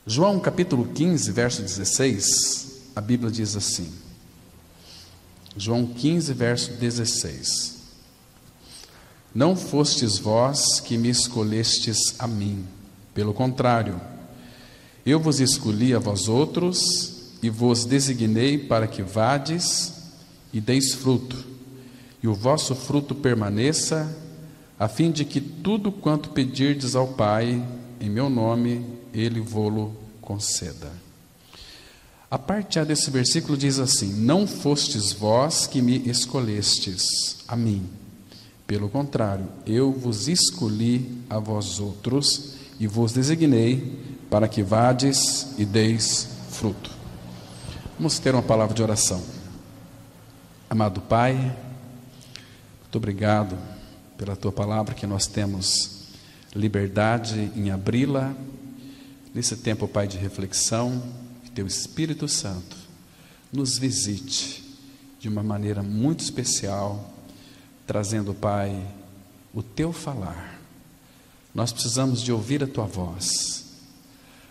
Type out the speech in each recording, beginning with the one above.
João capítulo 15, verso 16, a Bíblia diz assim, João 15, verso 16: Não fostes vós que me escolhestes a mim, pelo contrário, eu vos escolhi a vós outros e vos designei para que vades e deis fruto, e o vosso fruto permaneça, a fim de que tudo quanto pedirdes ao Pai, em meu nome, Ele vô-lo conceda. A parte A desse versículo diz assim: Não fostes vós que me escolhestes a mim, pelo contrário, eu vos escolhi a vós outros e vos designei para que vades e deis fruto. Vamos ter uma palavra de oração. Amado Pai, muito obrigado pela Tua palavra, que nós temos liberdade em abri-la. Nesse tempo, Pai, de reflexão, que Teu Espírito Santo nos visite de uma maneira muito especial, trazendo, Pai, o Teu falar. Nós precisamos de ouvir a Tua voz.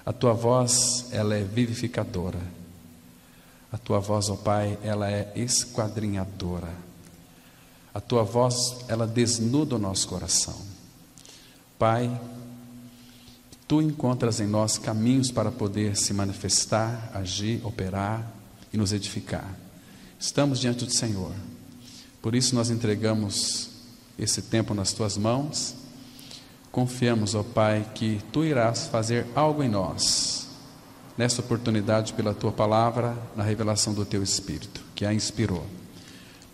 A Tua voz, ela é vivificadora. A Tua voz, ó Pai, ela é esquadrinhadora. A Tua voz, ela desnuda o nosso coração. Pai, Tu encontras em nós caminhos para poder se manifestar, agir, operar e nos edificar. Estamos diante do Senhor. Por isso nós entregamos esse tempo nas Tuas mãos. Confiamos, ó Pai, que Tu irás fazer algo em nós, nessa oportunidade, pela Tua palavra, na revelação do Teu Espírito, que a inspirou.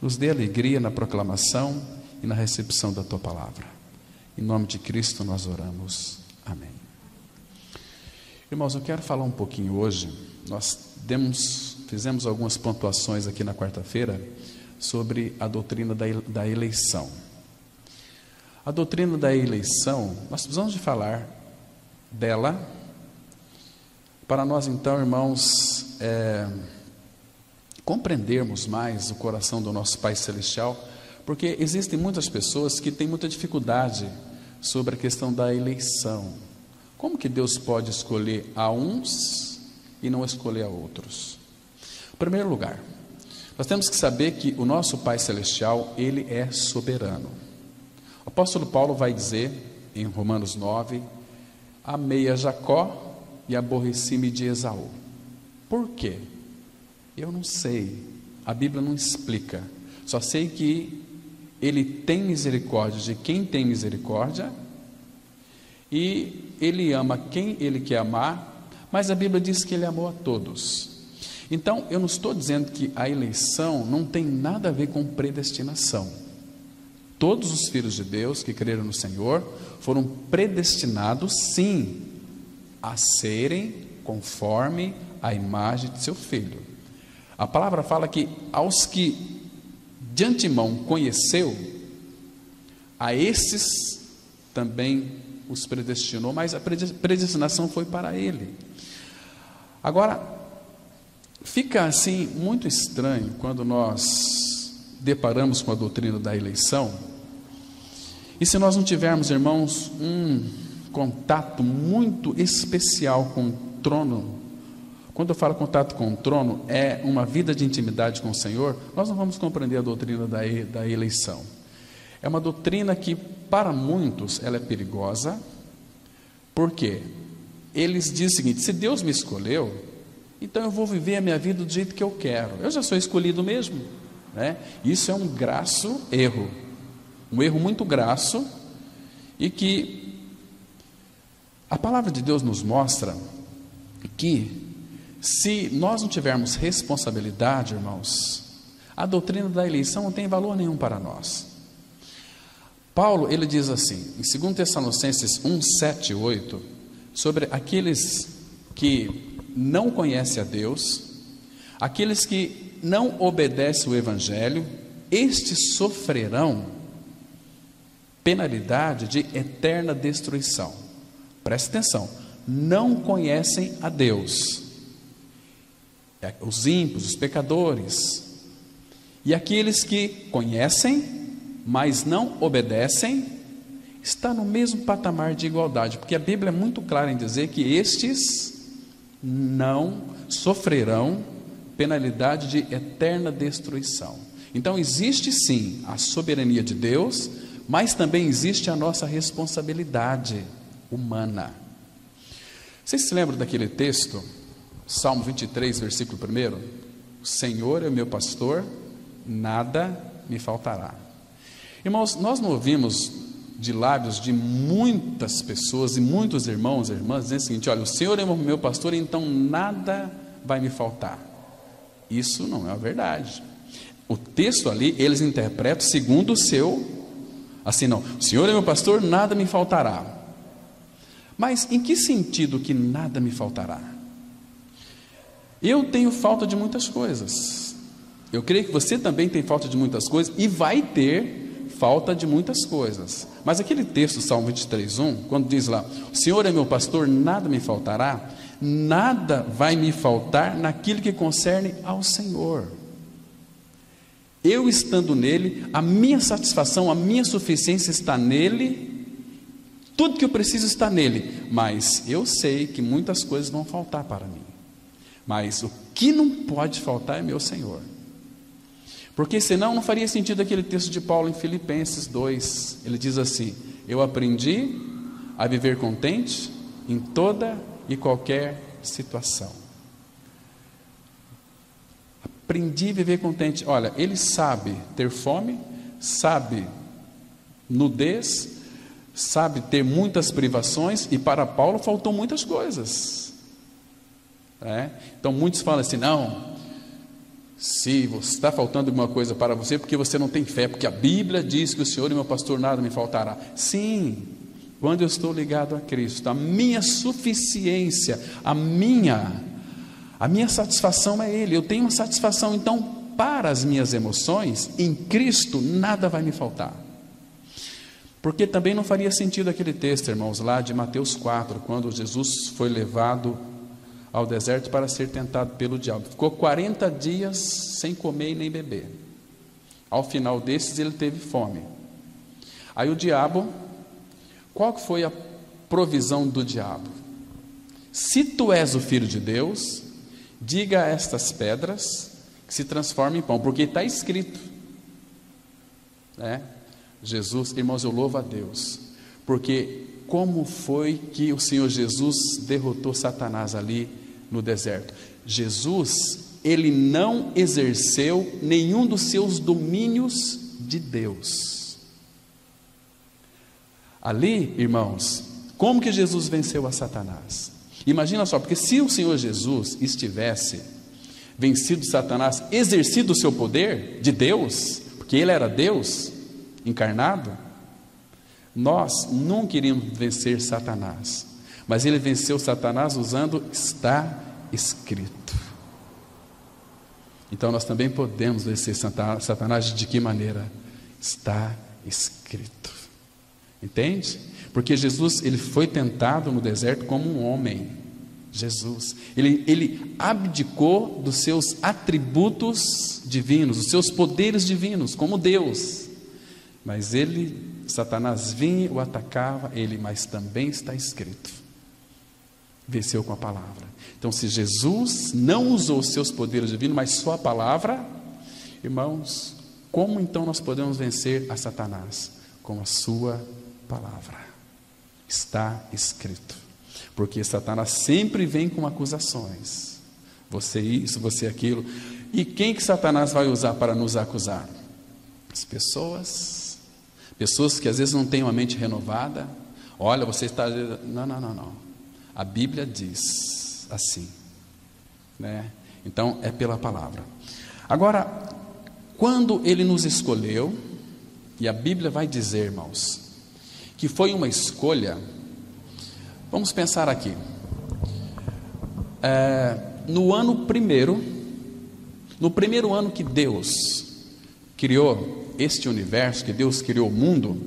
Nos dê alegria na proclamação e na recepção da Tua palavra. Em nome de Cristo nós oramos. Amém. Irmãos, eu quero falar um pouquinho hoje. Nós fizemos algumas pontuações aqui na quarta-feira sobre a doutrina da eleição. A doutrina da eleição, nós precisamos de falar dela, para nós então, irmãos, compreendermos mais o coração do nosso Pai Celestial, porque existem muitas pessoas que têm muita dificuldade sobre a questão da eleição. Como que Deus pode escolher a uns e não escolher a outros? Em primeiro lugar, nós temos que saber que o nosso Pai Celestial, Ele é soberano. O apóstolo Paulo vai dizer, em Romanos 9, amei a Jacó e aborreci-me de Esaú. Por quê? Eu não sei, a Bíblia não explica. Só sei que Ele tem misericórdia de quem tem misericórdia, e Ele ama quem Ele quer amar, mas a Bíblia diz que Ele amou a todos. Então, eu não estou dizendo que a eleição não tem nada a ver com predestinação. Todos os filhos de Deus que creram no Senhor foram predestinados, sim, a serem conforme a imagem de seu Filho. A palavra fala que aos que de antemão conheceu, a esses também os predestinou, mas a predestinação foi para Ele. Agora, fica assim muito estranho quando nós deparamos com a doutrina da eleição, e se nós não tivermos, irmãos, um contato muito especial com o trono. Quando eu falo contato com o trono, é uma vida de intimidade com o Senhor, nós não vamos compreender a doutrina da eleição. É uma doutrina que, para muitos, ela é perigosa. Por quê? Eles dizem o seguinte: se Deus me escolheu, então eu vou viver a minha vida do jeito que eu quero. Eu já sou escolhido mesmo, né? Isso é um grasso erro, um erro muito grasso, e que a palavra de Deus nos mostra que, se nós não tivermos responsabilidade, irmãos, a doutrina da eleição não tem valor nenhum para nós. Paulo, ele diz assim, em 2 Tessalonicenses 1, 7 e 8, sobre aqueles que não conhecem a Deus, aqueles que não obedecem o Evangelho, estes sofrerão penalidade de eterna destruição. Preste atenção, não conhecem a Deus. Os ímpios, os pecadores, e aqueles que conhecem, mas não obedecem, está no mesmo patamar de igualdade, porque a Bíblia é muito clara em dizer que estes não sofrerão penalidade de eterna destruição. Então existe sim a soberania de Deus, mas também existe a nossa responsabilidade humana. Vocês se lembram daquele texto, Salmo 23, versículo 1? O Senhor é o meu pastor, nada me faltará. Irmãos, nós não ouvimos de lábios de muitas pessoas e muitos irmãos e irmãs dizendo o seguinte: olha, o Senhor é o meu pastor, então nada vai me faltar. Isso não é a verdade. O texto ali, eles interpretam segundo o seu, assim não, o Senhor é meu pastor, nada me faltará. Mas em que sentido que nada me faltará? Eu tenho falta de muitas coisas. Eu creio que você também tem falta de muitas coisas e vai ter falta de muitas coisas. Mas aquele texto, Salmo 23:1, quando diz lá, o Senhor é meu pastor, nada me faltará, nada vai me faltar naquilo que concerne ao Senhor. Eu estando nele, a minha satisfação, a minha suficiência está nele, tudo que eu preciso está nele, mas eu sei que muitas coisas vão faltar para mim, mas o que não pode faltar é meu Senhor, porque senão não faria sentido aquele texto de Paulo em Filipenses 2, ele diz assim: eu aprendi a viver contente em toda e qualquer situação. Aprendi a viver contente. Olha, ele sabe ter fome, sabe nudez, sabe ter muitas privações, e para Paulo faltou muitas coisas. Então muitos falam assim: não, se você está faltando alguma coisa para você, porque você não tem fé, porque a Bíblia diz que o Senhor é meu pastor, nada me faltará. Sim, quando eu estou ligado a Cristo, a minha suficiência, a minha satisfação é Ele. Eu tenho uma satisfação, então, para as minhas emoções, em Cristo, nada vai me faltar. Porque também não faria sentido aquele texto, irmãos, lá de Mateus 4, quando Jesus foi levado ao deserto para ser tentado pelo diabo. Ficou 40 dias sem comer e nem beber. Ao final desses, ele teve fome. Aí o diabo, qual que foi a provisão do diabo? Se tu és o Filho de Deus, diga a estas pedras que se transformem em pão, porque está escrito, Jesus, irmãos, eu louvo a Deus, porque como foi que o Senhor Jesus derrotou Satanás ali no deserto? Jesus, ele não exerceu nenhum dos seus domínios de Deus. Ali, irmãos, como que Jesus venceu a Satanás? Imagina só, porque se o Senhor Jesus estivesse vencido Satanás, exercido o seu poder de Deus, porque ele era Deus encarnado, nós não queríamos vencer Satanás, mas ele venceu Satanás usando está escrito. Então nós também podemos vencer Satanás de que maneira? Está escrito. Entende? Porque Jesus, ele foi tentado no deserto como um homem. Jesus, ele abdicou dos seus atributos divinos, dos seus poderes divinos, como Deus. Mas Satanás vinha, o atacava, mas também está escrito. Venceu com a palavra. Então, se Jesus não usou os seus poderes divinos, mas só a palavra, irmãos, como então nós podemos vencer a Satanás? Com a sua palavra. Está escrito. Porque Satanás sempre vem com acusações. Você isso, você aquilo. E quem que Satanás vai usar para nos acusar? As pessoas que às vezes não têm uma mente renovada. Olha, você está... Não. A Bíblia diz assim, Então é pela palavra. Agora, quando ele nos escolheu, e a Bíblia vai dizer, irmãos, que foi uma escolha. Vamos pensar aqui, no primeiro ano que Deus criou este universo, que Deus criou o mundo,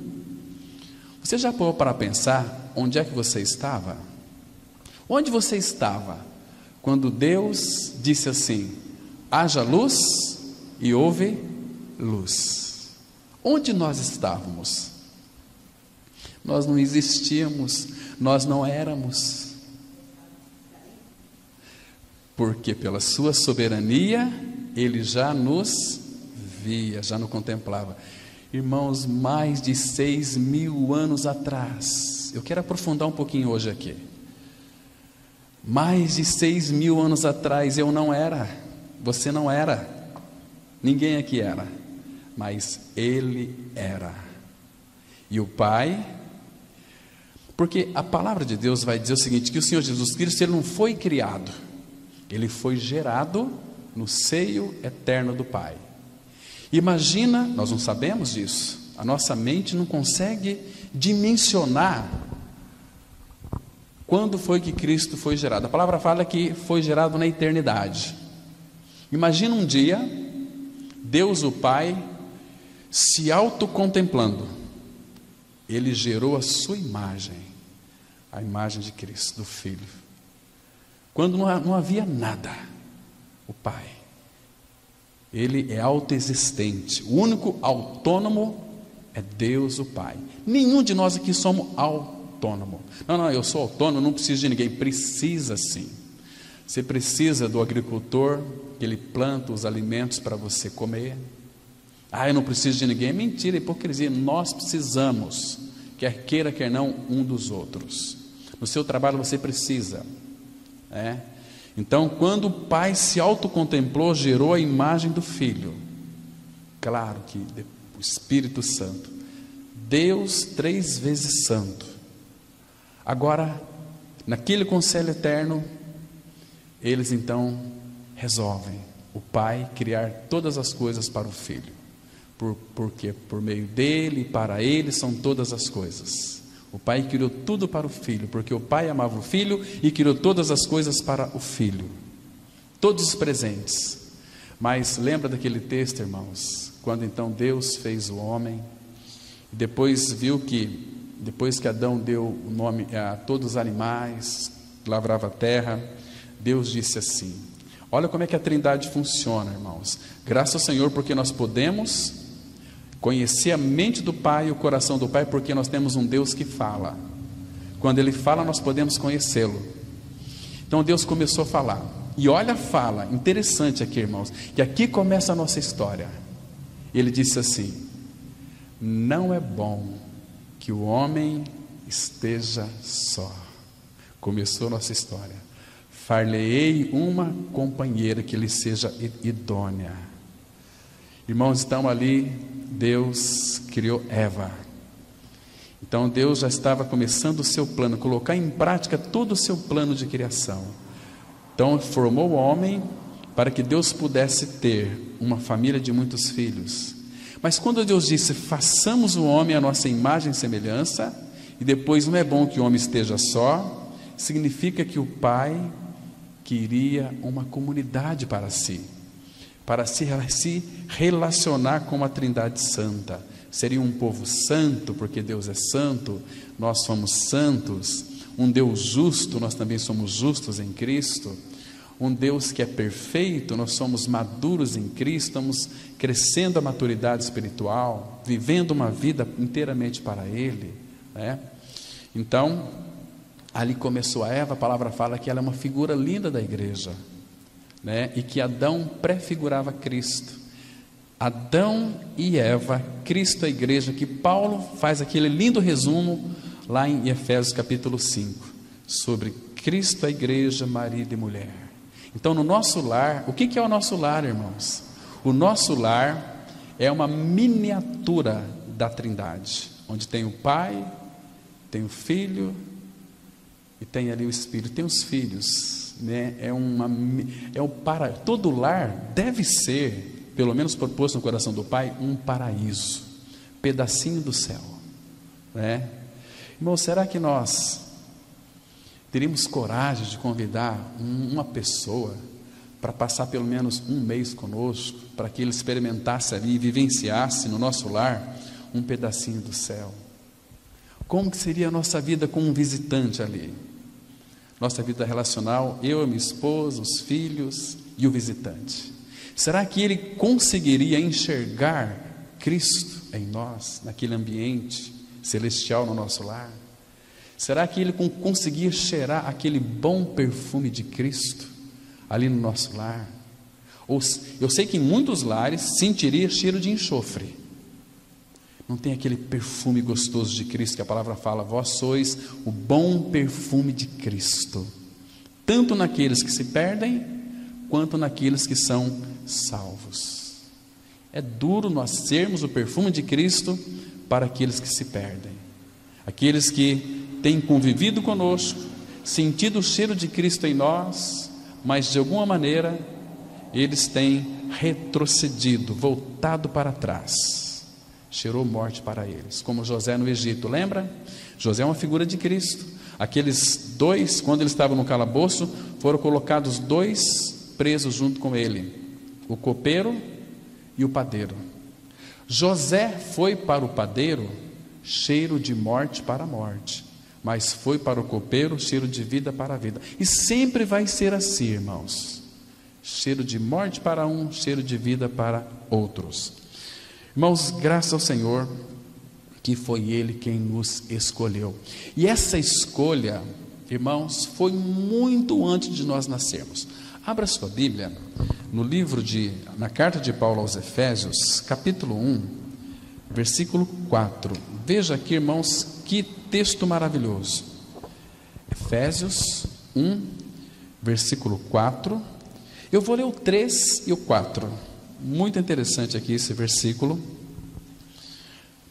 você já parou para pensar onde é que você estava? Onde você estava quando Deus disse assim: haja luz e houve luz? Onde nós estávamos? Nós não existíamos, nós não éramos. porque pela sua soberania Ele já nos via, já nos contemplava. Irmãos, mais de 6.000 anos atrás, eu quero aprofundar um pouquinho hoje aqui. Mais de 6.000 anos atrás eu não era, você não era, ninguém aqui era, mas Ele era. E o Pai, porque a palavra de Deus vai dizer o seguinte, que o Senhor Jesus Cristo, Ele não foi criado, Ele foi gerado no seio eterno do Pai. Imagina, nós não sabemos disso, a nossa mente não consegue dimensionar quando foi que Cristo foi gerado. A palavra fala que foi gerado na eternidade. Imagina um dia, Deus o Pai se autocontemplando. Ele gerou a sua imagem, a imagem de Cristo, do Filho. Quando não havia nada, o Pai, Ele é autoexistente. O único autônomo é Deus o Pai. Nenhum de nós aqui somos autônomos. Não, eu sou autônomo, não preciso de ninguém. Precisa sim. Você precisa do agricultor, que ele planta os alimentos para você comer. Eu não preciso de ninguém. Mentira, hipocrisia. Nós precisamos, quer queira, quer não, um dos outros. No seu trabalho você precisa. Então, quando o Pai se autocontemplou, gerou a imagem do Filho. Claro que o Espírito Santo, Deus 3 vezes santo. Agora, naquele conselho eterno, eles então resolvem, o Pai criar todas as coisas para o Filho. Porque por meio dele e para ele são todas as coisas. O Pai criou tudo para o Filho, porque o Pai amava o Filho e criou todas as coisas para o Filho. Todos os presentes. Mas lembra daquele texto, irmãos? Quando então Deus fez o homem, depois viu que, depois que Adão deu o nome a todos os animais, lavrava a terra, Deus disse assim, olha como é que a Trindade funciona, irmãos. Graças ao Senhor, porque nós podemos conhecer a mente do Pai e o coração do Pai, porque nós temos um Deus que fala. Quando Ele fala, nós podemos conhecê-lo. Então Deus começou a falar. E olha a fala, interessante aqui, irmãos, que aqui começa a nossa história. Ele disse assim, não é bom que o homem esteja só. Começou a nossa história. Far-lhe-ei uma companheira que lhe seja idônea. Irmãos, então ali Deus criou Eva. Então Deus já estava começando o seu plano, colocar em prática todo o seu plano de criação. Então formou o homem para que Deus pudesse ter uma família de muitos filhos. Mas quando Deus disse, façamos o homem à nossa imagem e semelhança, e depois não é bom que o homem esteja só, significa que o Pai queria uma comunidade para se relacionar com a Trindade Santa. Seria um povo santo, porque Deus é santo, nós somos santos. Um Deus justo, nós também somos justos em Cristo. Um Deus que é perfeito, nós somos maduros em Cristo, estamos crescendo a maturidade espiritual, vivendo uma vida inteiramente para Ele, Então, ali começou a Eva, a palavra fala que ela é uma figura linda da igreja, e que Adão prefigurava Cristo. Adão e Eva, Cristo a igreja, que Paulo faz aquele lindo resumo lá em Efésios capítulo 5, sobre Cristo a igreja, marido e mulher. Então no nosso lar, o que é o nosso lar, irmãos? O nosso lar é uma miniatura da Trindade, onde tem o Pai, tem o Filho e tem ali o Espírito, tem os filhos, todo lar deve ser, pelo menos proposto no coração do Pai, um paraíso, pedacinho do céu, Irmão, será que nós teríamos coragem de convidar uma pessoa para passar pelo menos um mês conosco, para que ele experimentasse ali, vivenciasse no nosso lar um pedacinho do céu? Como que seria a nossa vida com um visitante ali? Nossa vida relacional, eu, a minha esposa, os filhos e o visitante. Será que ele conseguiria enxergar Cristo em nós, naquele ambiente celestial no nosso lar? Será que ele conseguia cheirar aquele bom perfume de Cristo? ali no nosso lar. Eu sei que em muitos lares sentiria cheiro de enxofre. Não tem aquele perfume gostoso de Cristo que a palavra fala: vós sois o bom perfume de Cristo, tanto naqueles que se perdem, quanto naqueles que são salvos. É duro nós sermos o perfume de Cristo para aqueles que se perdem, aqueles que têm convivido conosco, sentido o cheiro de Cristo em nós, mas de alguma maneira eles têm retrocedido, voltado para trás. Cheirou morte para eles, como José no Egito, lembra? José é uma figura de Cristo. Aqueles dois, quando eles estavam no calabouço, foram colocados dois presos junto com ele, o copeiro e o padeiro. José foi para o padeiro cheiro de morte para a morte, mas foi para o copeiro cheiro de vida para a vida. E sempre vai ser assim, irmãos: cheiro de morte para um, cheiro de vida para outros. Irmãos, graças ao Senhor que foi Ele quem nos escolheu. E essa escolha, irmãos, foi muito antes de nós nascermos. Abra sua Bíblia na carta de Paulo aos Efésios, capítulo 1, versículo 4. Veja aqui, irmãos, que texto maravilhoso. Efésios 1, versículo 4. Eu vou ler o 3 e o 4. Muito interessante aqui esse versículo,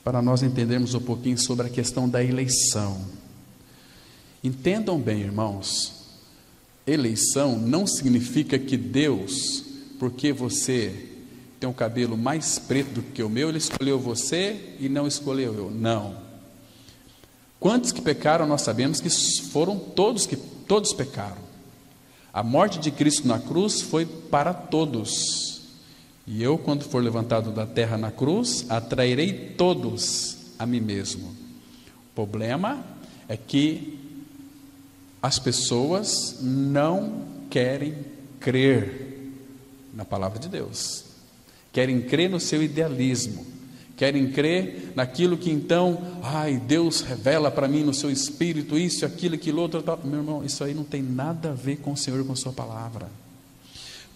para nós entendermos um pouquinho sobre a questão da eleição. Entendam bem, irmãos, eleição não significa que Deus, porque você tem um cabelo mais preto do que o meu, Ele escolheu você e não escolheu eu. Não. Quantos que pecaram, nós sabemos que foram todos pecaram. A morte de Cristo na cruz foi para todos. E eu, quando for levantado da terra na cruz, atrairei todos a mim mesmo. O problema é que as pessoas não querem crer na palavra de Deus, querem crer no seu idealismo, querem crer naquilo que então, Deus revela para mim no seu espírito isso, aquilo, aquilo outro, tal. Meu irmão, isso aí não tem nada a ver com o Senhor, com a sua palavra.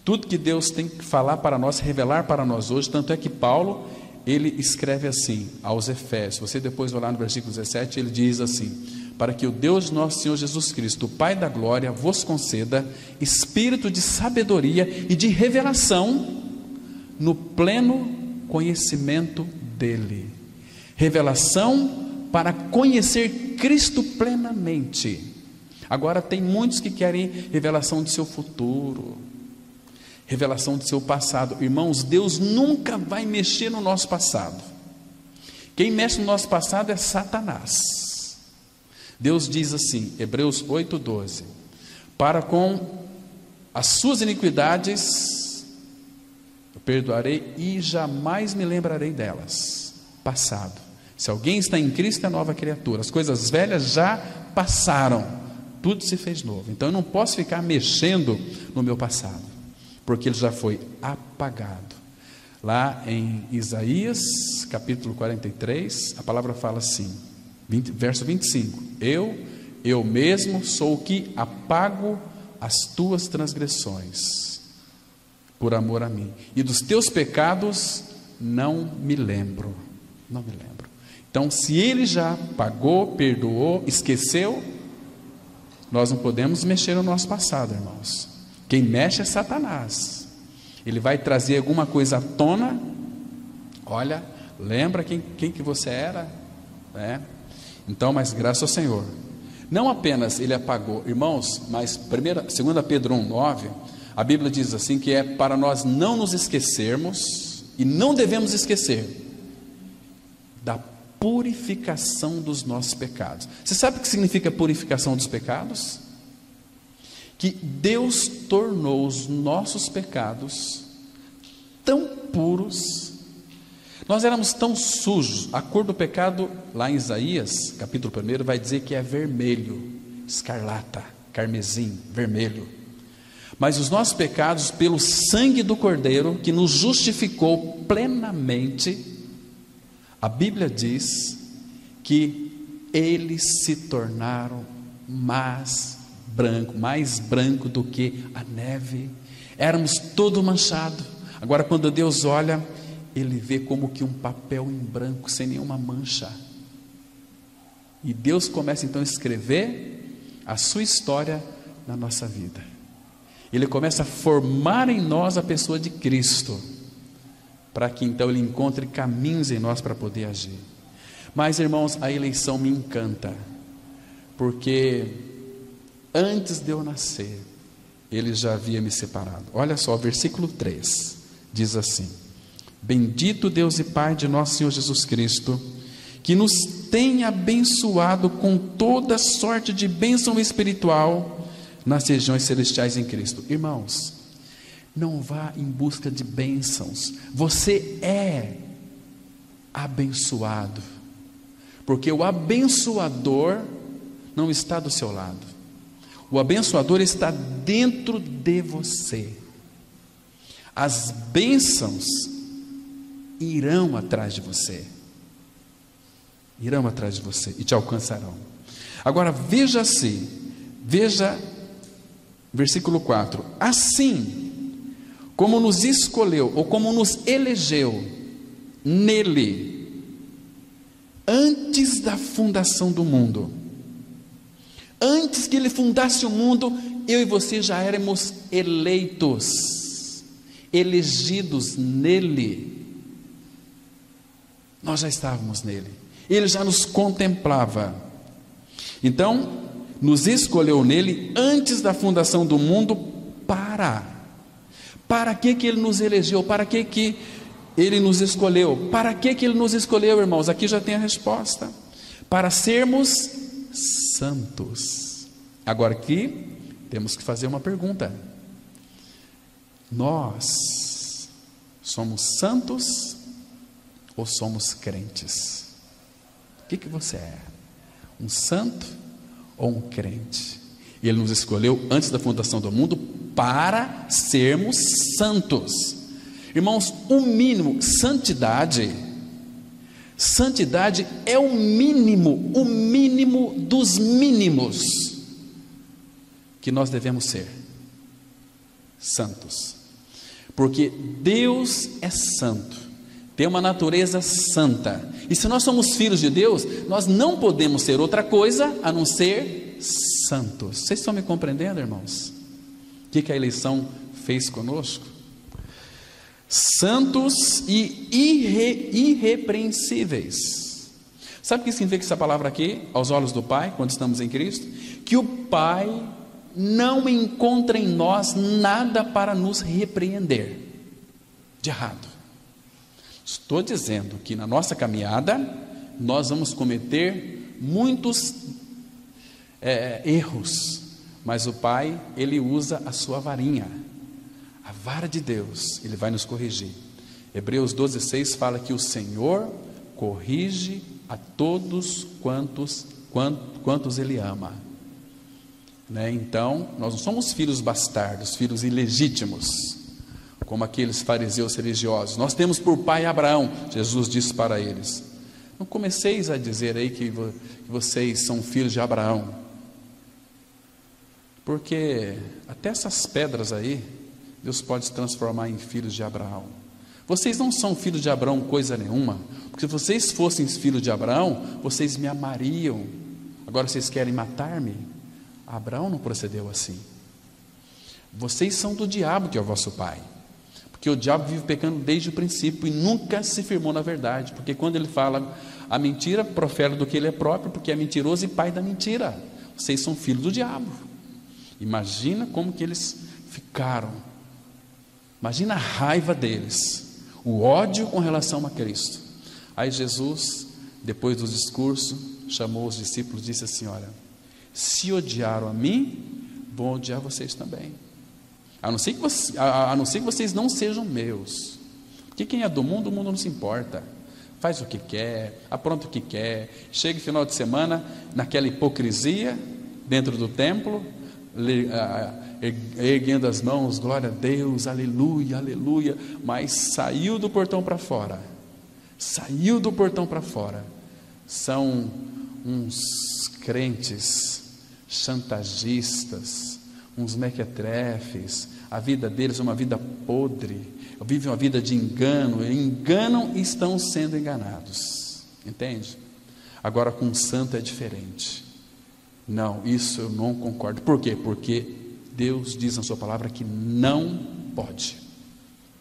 Tudo que Deus tem que falar para nós, revelar para nós hoje, tanto é que Paulo, ele escreve assim aos Efésios, você depois vai lá no versículo 17, ele diz assim: para que o Deus nosso Senhor Jesus Cristo, o Pai da glória, vos conceda espírito de sabedoria e de revelação no pleno conhecimento dele. Revelação para conhecer Cristo plenamente. Agora tem muitos que querem revelação do seu futuro, revelação do seu passado. Irmãos, Deus nunca vai mexer no nosso passado. Quem mexe no nosso passado é Satanás. Deus diz assim, Hebreus 8:12: para com as suas iniquidades eu perdoarei e jamais me lembrarei delas. Passado. Se alguém está em Cristo é nova criatura. As coisas velhas já passaram, tudo se fez novo. Então eu não posso ficar mexendo no meu passado, porque ele já foi apagado. Lá em Isaías, capítulo 43, a palavra fala assim, verso 25: eu mesmo sou o que apago as tuas transgressões, por amor a mim, e dos teus pecados não me lembro. Não me lembro. Então, se ele já pagou, perdoou, esqueceu, nós não podemos mexer no nosso passado, irmãos. Quem mexe é Satanás. Ele vai trazer alguma coisa à tona. Olha, lembra quem que você era? Então, mas graças ao Senhor, não apenas ele apagou, irmãos, mas 2 Pedro 1:9, a Bíblia diz assim, que é para nós não nos esquecermos, e não devemos esquecer, da purificação dos nossos pecados. Você sabe o que significa purificação dos pecados? Que Deus tornou os nossos pecados tão puros. Nós éramos tão sujos. A cor do pecado, lá em Isaías, capítulo 1, vai dizer que é vermelho, escarlata, carmesim, vermelho. Mas os nossos pecados, pelo sangue do Cordeiro, que nos justificou plenamente, a Bíblia diz que eles se tornaram mais mais branco do que a neve. Éramos todo manchado. Agora, quando Deus olha, Ele vê como que um papel em branco, sem nenhuma mancha. E Deus começa então a escrever a sua história na nossa vida. Ele começa a formar em nós a pessoa de Cristo, para que então Ele encontre caminhos em nós para poder agir. Mas, irmãos, a eleição me encanta, porque antes de eu nascer, Ele já havia me separado. Olha só, versículo 3, diz assim: bendito Deus e Pai de nosso Senhor Jesus Cristo, que nos tem abençoado com toda sorte de bênção espiritual nas regiões celestiais em Cristo. Irmãos, não vá em busca de bênçãos, você é abençoado, porque o abençoador não está do seu lado, o abençoador está dentro de você. As bênçãos irão atrás de você, e te alcançarão. Agora veja versículo 4: assim como nos escolheu, ou como nos elegeu nele, antes da fundação do mundo. Antes que Ele fundasse o mundo, eu e você já éramos eleitos, elegidos nele. Nós já estávamos nele, Ele já nos contemplava. Então, nos escolheu nele antes da fundação do mundo. Para que Ele nos elegeu? Para que Ele nos escolheu? Para que Ele nos escolheu, irmãos? Aqui já tem a resposta: para sermos santos. Agora aqui temos que fazer uma pergunta: nós somos santos ou somos crentes? O que você é? Um santo ou um crente? E Ele nos escolheu antes da fundação do mundo para sermos santos. Irmãos, o mínimo, santidade é o mínimo dos mínimos que nós devemos ser santos, porque Deus é santo, tem uma natureza santa, e se nós somos filhos de Deus, nós não podemos ser outra coisa a não ser santos. Vocês estão me compreendendo, irmãos? O que a eleição fez conosco? Santos e irrepreensíveis. Sabe o que significa essa palavra aqui, aos olhos do Pai, quando estamos em Cristo? Que o Pai não encontra em nós nada para nos repreender de errado. Estou dizendo que na nossa caminhada nós vamos cometer muitos erros, mas o Pai, Ele usa a sua varinha, a vara de Deus, Ele vai nos corrigir. Hebreus 12:6 fala que o Senhor corrige a todos quantos Ele ama, né? Então, nós não somos filhos bastardos, filhos ilegítimos, como aqueles fariseus religiosos. Nós temos por pai Abraão. Jesus disse para eles: não comeceis a dizer aí que vocês são filhos de Abraão, porque até essas pedras aí Deus pode se transformar em filhos de Abraão. Vocês não são filhos de Abraão coisa nenhuma, porque se vocês fossem filhos de Abraão, vocês me amariam. Agora vocês querem matar-me? Abraão não procedeu assim. Vocês são do diabo, que é o vosso pai, porque o diabo vive pecando desde o princípio e nunca se firmou na verdade, porque quando ele fala a mentira, profere do que ele é próprio, porque é mentiroso e pai da mentira. Vocês são filhos do diabo. Imagina como que eles ficaram, imagina a raiva deles, o ódio com relação a Cristo. Aí Jesus, depois do discurso, chamou os discípulos e disse assim: olha, se odiaram a mim, vão odiar vocês também, a não ser que vocês não sejam meus, porque quem é do mundo, o mundo não se importa, faz o que quer, apronta o que quer, chega final de semana naquela hipocrisia dentro do templo, erguendo as mãos, glória a Deus, aleluia, aleluia, mas saiu do portão para fora, são uns crentes chantagistas, uns mequetrefes. A vida deles é uma vida podre, vivem uma vida de engano, enganam e estão sendo enganados, entende? Agora com um santo é diferente. Não, isso eu não concordo. Por quê? Porque Deus diz na sua palavra que não pode.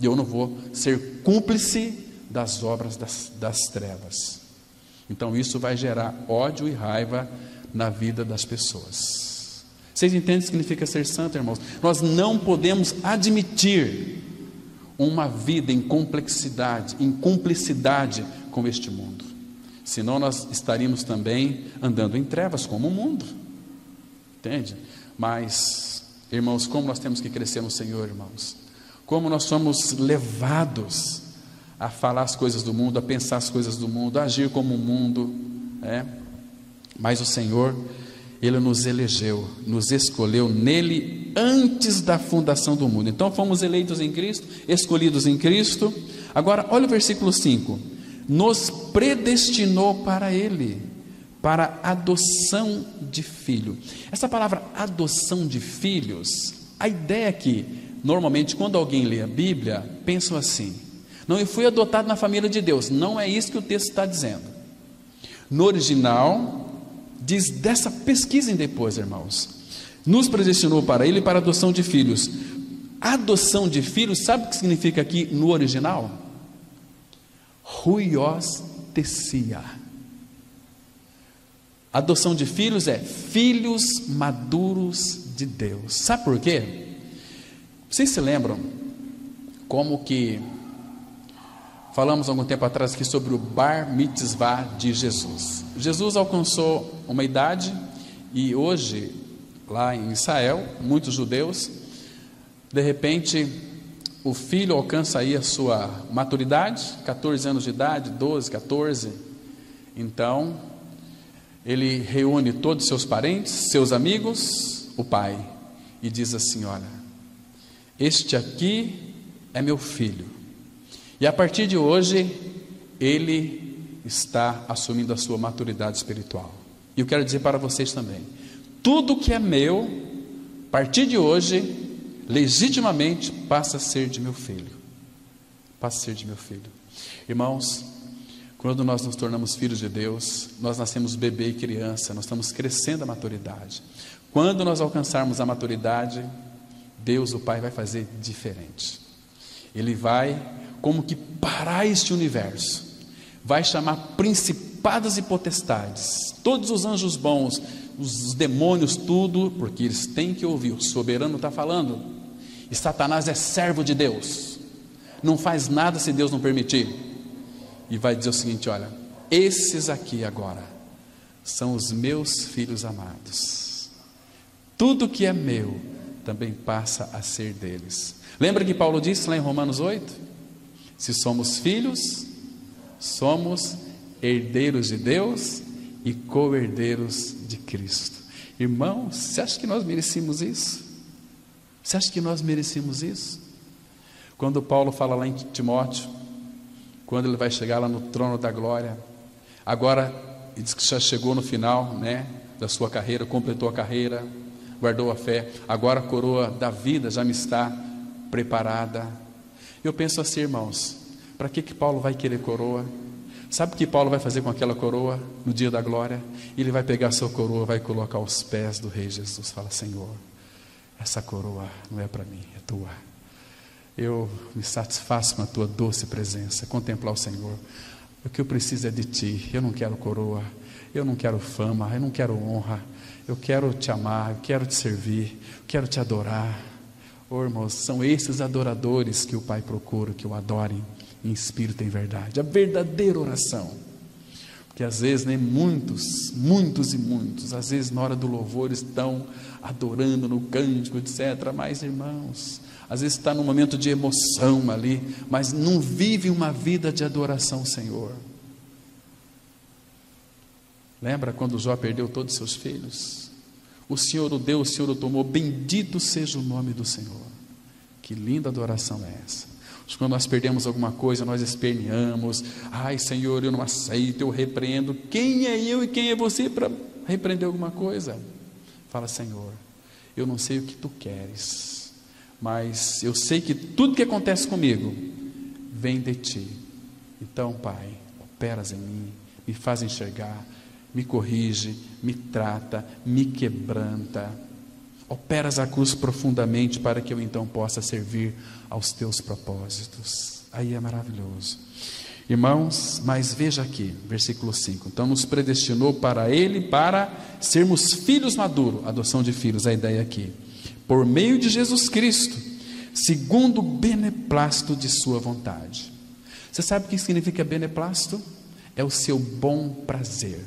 E eu não vou ser cúmplice das obras das trevas. Então isso vai gerar ódio e raiva na vida das pessoas. Vocês entendem o que significa ser santo, irmãos? Nós não podemos admitir uma vida em complexidade, em cumplicidade com este mundo. Senão nós estaríamos também andando em trevas como o mundo. Entende? Mas, irmãos, como nós temos que crescer no Senhor, irmãos. Como nós somos levados a falar as coisas do mundo, a pensar as coisas do mundo, a agir como o mundo, Mas o Senhor, Ele nos elegeu, nos escolheu nele antes da fundação do mundo. Então fomos eleitos em Cristo, escolhidos em Cristo. Agora olha o versículo 5: nos predestinou para Ele, para adoção de filho. Essa palavra adoção de filhos, a ideia é que normalmente quando alguém lê a Bíblia, pensam assim: não, eu fui adotado na família de Deus. Não é isso que o texto está dizendo. No original diz dessa, pesquisem depois, irmãos. Nos predestinou para Ele para adoção de filhos. Adoção de filhos, sabe o que significa aqui no original? Huios tessia. Adoção de filhos é filhos maduros de Deus. Sabe por quê? Vocês se lembram como que falamos algum tempo atrás aqui sobre o Bar Mitzvah de Jesus. Jesus alcançou uma idade e hoje, lá em Israel, muitos judeus, de repente, o filho alcança aí a sua maturidade, 14 anos de idade, 12, 14, então, ele reúne todos os seus parentes, seus amigos, o pai, e diz assim: olha, este aqui é meu filho, e a partir de hoje, ele está assumindo a sua maturidade espiritual. E eu quero dizer para vocês também: tudo que é meu, a partir de hoje, legitimamente passa a ser de meu filho. Passa a ser de meu filho. Irmãos, quando nós nos tornamos filhos de Deus, nós nascemos bebê e criança, nós estamos crescendo a maturidade. Quando nós alcançarmos a maturidade, Deus, o Pai, vai fazer diferente. Ele vai como que parar este universo, vai chamar principados e potestades, todos os anjos bons, os demônios, tudo, porque eles têm que ouvir, o soberano está falando, e Satanás é servo de Deus, não faz nada se Deus não permitir, e vai dizer o seguinte: olha, esses aqui agora, são os meus filhos amados, tudo que é meu, também passa a ser deles. Lembra que Paulo disse lá em Romanos 8, se somos filhos, somos herdeiros de Deus e co-herdeiros de Cristo. Irmãos, você acha que nós merecemos isso? Você acha que nós merecemos isso? Quando Paulo fala lá em Timóteo, quando ele vai chegar lá no trono da glória, agora ele diz que já chegou no final, da sua carreira, completou a carreira, guardou a fé, agora a coroa da vida já me está preparada. Eu penso assim, irmãos, para que Paulo vai querer coroa? Sabe o que Paulo vai fazer com aquela coroa no dia da glória? Ele vai pegar a sua coroa, vai colocar aos pés do Rei Jesus. Fala: Senhor, essa coroa não é para mim, é tua. Eu me satisfaço com a tua doce presença, contemplar o Senhor. O que eu preciso é de ti. Eu não quero coroa, eu não quero fama, eu não quero honra. Eu quero te amar, eu quero te servir, eu quero te adorar. Oh, irmãos, são esses adoradores que o Pai procura, que o adorem em espírito e em verdade, a verdadeira oração. Porque às vezes, muitos, às vezes na hora do louvor estão adorando no cântico, etc. Mas, irmãos, às vezes está num momento de emoção ali, mas não vive uma vida de adoração ao Senhor. Lembra quando Jó perdeu todos os seus filhos? O Senhor o deu, o Senhor o tomou, bendito seja o nome do Senhor. Que linda adoração é essa? Quando nós perdemos alguma coisa, nós esperneamos: ai Senhor, eu não aceito, eu repreendo. Quem é eu e quem é você para repreender alguma coisa? Fala: Senhor, eu não sei o que tu queres, mas eu sei que tudo que acontece comigo vem de ti. Então, Pai, operas em mim, me faz enxergar, me corrige, me trata, me quebranta. Operas a cruz profundamente para que eu então possa servir aos teus propósitos. Aí é maravilhoso. Irmãos, mas veja aqui, versículo 5. Então nos predestinou para Ele, para sermos filhos maduros, adoção de filhos, a ideia aqui, por meio de Jesus Cristo, segundo o beneplácito de sua vontade. Você sabe o que significa beneplácito? É o seu bom prazer.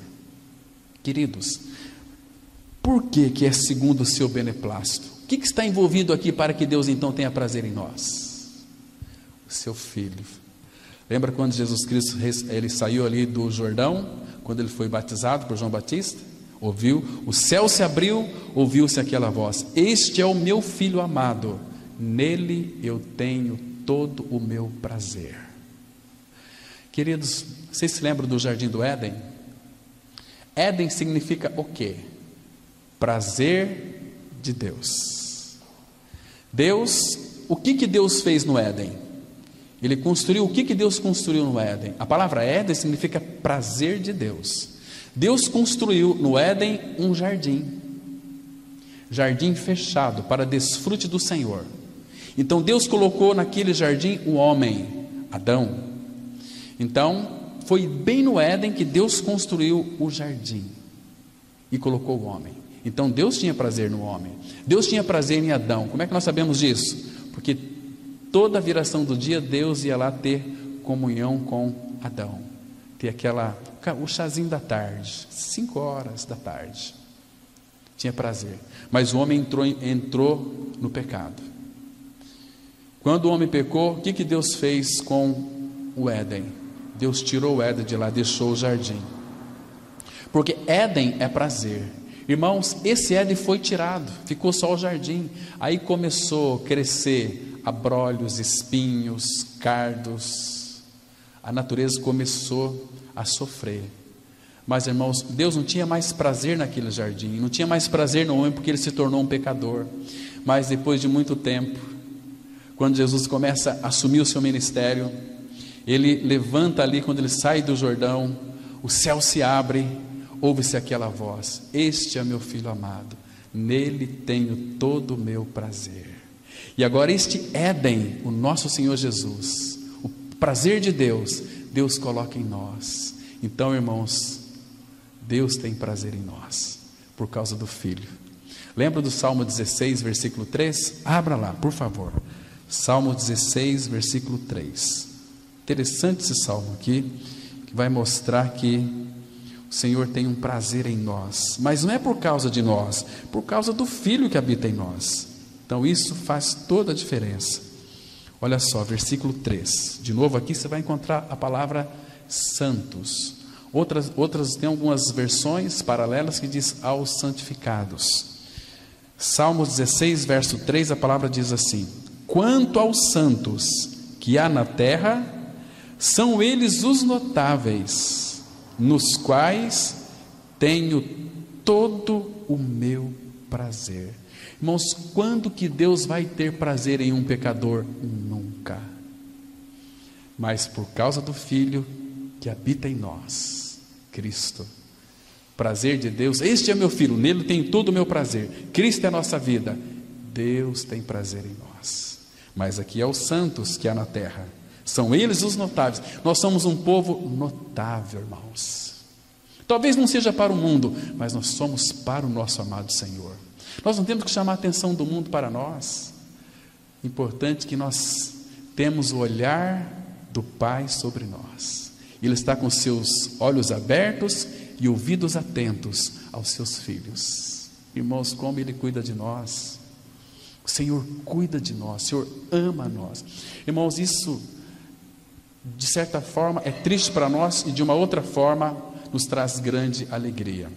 Queridos, por que é segundo o seu beneplácito? O que está envolvido aqui para que Deus então tenha prazer em nós? O seu Filho. Lembra quando Jesus Cristo ele saiu ali do Jordão, quando ele foi batizado por João Batista? Ouviu, o céu se abriu, ouviu-se aquela voz: este é o meu Filho amado, nele eu tenho todo o meu prazer. Queridos, vocês se lembram do jardim do Éden? Éden significa o quê? Prazer de Deus. Deus, o que Deus fez no Éden? Ele construiu, o que Deus construiu no Éden? A palavra Éden significa prazer de Deus. Deus construiu no Éden um jardim fechado para desfrute do Senhor. Então Deus colocou naquele jardim o homem, Adão. Então foi bem no Éden que Deus construiu o jardim e colocou o homem. Então Deus tinha prazer no homem, Deus tinha prazer em Adão. Como é que nós sabemos disso? Porque toda a viração do dia Deus ia lá ter comunhão com Adão, ter o chazinho da tarde, 5 horas da tarde, tinha prazer. Mas o homem entrou no pecado. Quando o homem pecou, o que Deus fez com o Éden? Deus tirou o Éden de lá, deixou o jardim, porque Éden é prazer. Irmãos, esse Éden foi tirado, ficou só o jardim. Aí começou a crescer abrolhos, espinhos, cardos. A natureza começou a sofrer. Mas, irmãos, Deus não tinha mais prazer naquele jardim, não tinha mais prazer no homem, porque ele se tornou um pecador. Mas depois de muito tempo, quando Jesus começa a assumir o seu ministério, ele levanta ali, quando ele sai do Jordão, o céu se abre, ouve-se aquela voz: este é meu Filho amado, nele tenho todo o meu prazer. E agora este Éden, o nosso Senhor Jesus, o prazer de Deus, Deus coloca em nós. Então, irmãos, Deus tem prazer em nós, por causa do Filho. Lembra do Salmo 16, versículo 3? Abra lá, por favor. Salmo 16, versículo 3. Interessante esse salmo aqui, que vai mostrar que o Senhor tem um prazer em nós, mas não é por causa de nós, por causa do Filho que habita em nós. Então isso faz toda a diferença. Olha só, versículo 3. De novo aqui você vai encontrar a palavra santos. Outras tem algumas versões paralelas que diz aos santificados. Salmo 16, verso 3, a palavra diz assim: quanto aos santos que há na terra, são eles os notáveis, nos quais tenho todo o meu prazer. Irmãos, quando que Deus vai ter prazer em um pecador? Nunca. Mas por causa do Filho que habita em nós, Cristo. Prazer de Deus: este é meu Filho, nele tem todo o meu prazer. Cristo é a nossa vida, Deus tem prazer em nós. Mas aqui é os santos que há na terra, são eles os notáveis. Nós somos um povo notável, irmãos. Talvez não seja para o mundo, mas nós somos para o nosso amado Senhor. Nós não temos que chamar a atenção do mundo para nós. Importante que nós temos o olhar do Pai sobre nós. Ele está com seus olhos abertos e ouvidos atentos aos seus filhos. Irmãos, como Ele cuida de nós. O Senhor cuida de nós, o Senhor ama nós. Irmãos, isso de certa forma é triste para nós, e de uma outra forma nos traz grande alegria.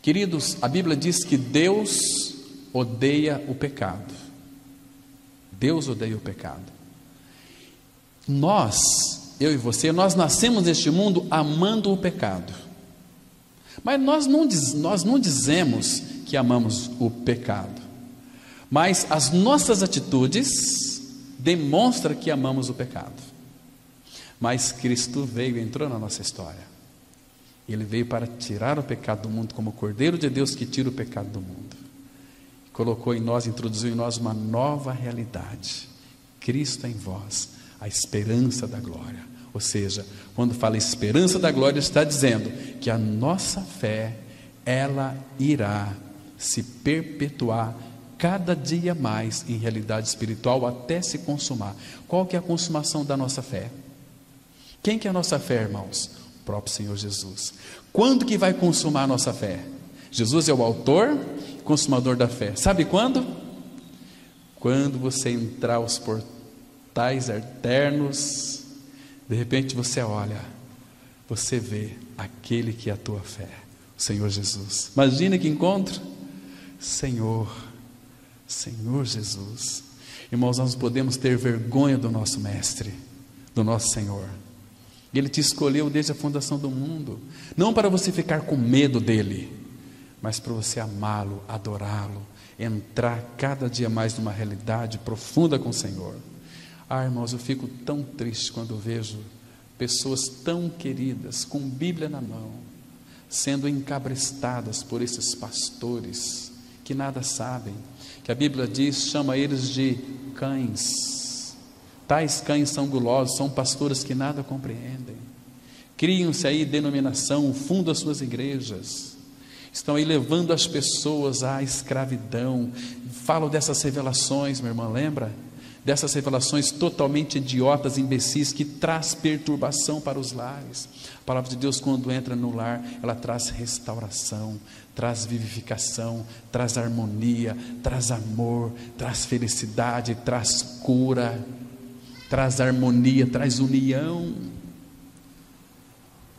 Queridos, a Bíblia diz que Deus odeia o pecado. Deus odeia o pecado. Nós, eu e você, nós nascemos neste mundo amando o pecado. Mas nós não dizemos que amamos o pecado, mas as nossas atitudes demonstram que amamos o pecado. Mas Cristo veio, entrou na nossa história. Ele veio para tirar o pecado do mundo, como o Cordeiro de Deus que tira o pecado do mundo. Colocou em nós, introduziu em nós uma nova realidade. Cristo em vós, a esperança da glória. Ou seja, quando fala esperança da glória, está dizendo que a nossa fé, ela irá se perpetuar cada dia mais em realidade espiritual até se consumar. Qual que é a consumação da nossa fé? Quem que é a nossa fé, irmãos? O próprio Senhor Jesus. Quando que vai consumar a nossa fé? Jesus é o autor e consumador da fé. Sabe quando? Quando você entrar aos portais eternos, de repente você olha, você vê aquele que é a tua fé, o Senhor Jesus. Imagina que encontro. Senhor Jesus. Irmãos, nós podemos ter vergonha do nosso Mestre, do nosso Senhor. Ele te escolheu desde a fundação do mundo, não para você ficar com medo dele, mas para você amá-lo, adorá-lo, entrar cada dia mais numa realidade profunda com o Senhor. Irmãos, eu fico tão triste quando vejo pessoas tão queridas, com Bíblia na mão, sendo encabrestadas por esses pastores que nada sabem, que a Bíblia diz, chama eles de cães. Tais cães são gulosos, são pastores que nada compreendem. Criam-se aí denominação, fundam as suas igrejas, estão aí levando as pessoas à escravidão. Falam dessas revelações, minha irmã, lembra? Dessas revelações totalmente idiotas, imbecis, que traz perturbação para os lares. A palavra de Deus, quando entra no lar, ela traz restauração, traz vivificação, traz harmonia, traz amor, traz felicidade, traz cura, traz harmonia, traz união.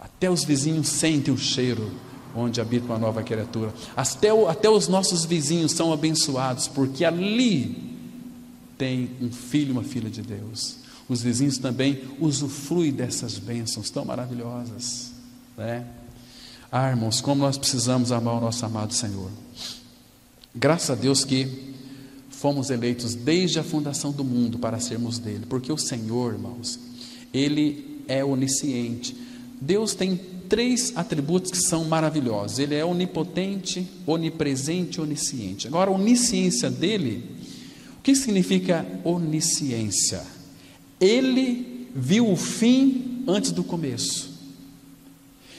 Até os vizinhos sentem o cheiro onde habita uma nova criatura. Até os nossos vizinhos são abençoados, porque ali tem um filho, uma filha de Deus. Os vizinhos também usufruem dessas bênçãos tão maravilhosas, né? Irmãos, como nós precisamos amar o nosso amado Senhor. Graças a Deus que fomos eleitos desde a fundação do mundo para sermos dele, porque o Senhor, irmãos, ele é onisciente. Deus tem 3 atributos que são maravilhosos. Ele é onipotente, onipresente e onisciente. Agora, a onisciência dele, o que significa onisciência? Ele viu o fim antes do começo.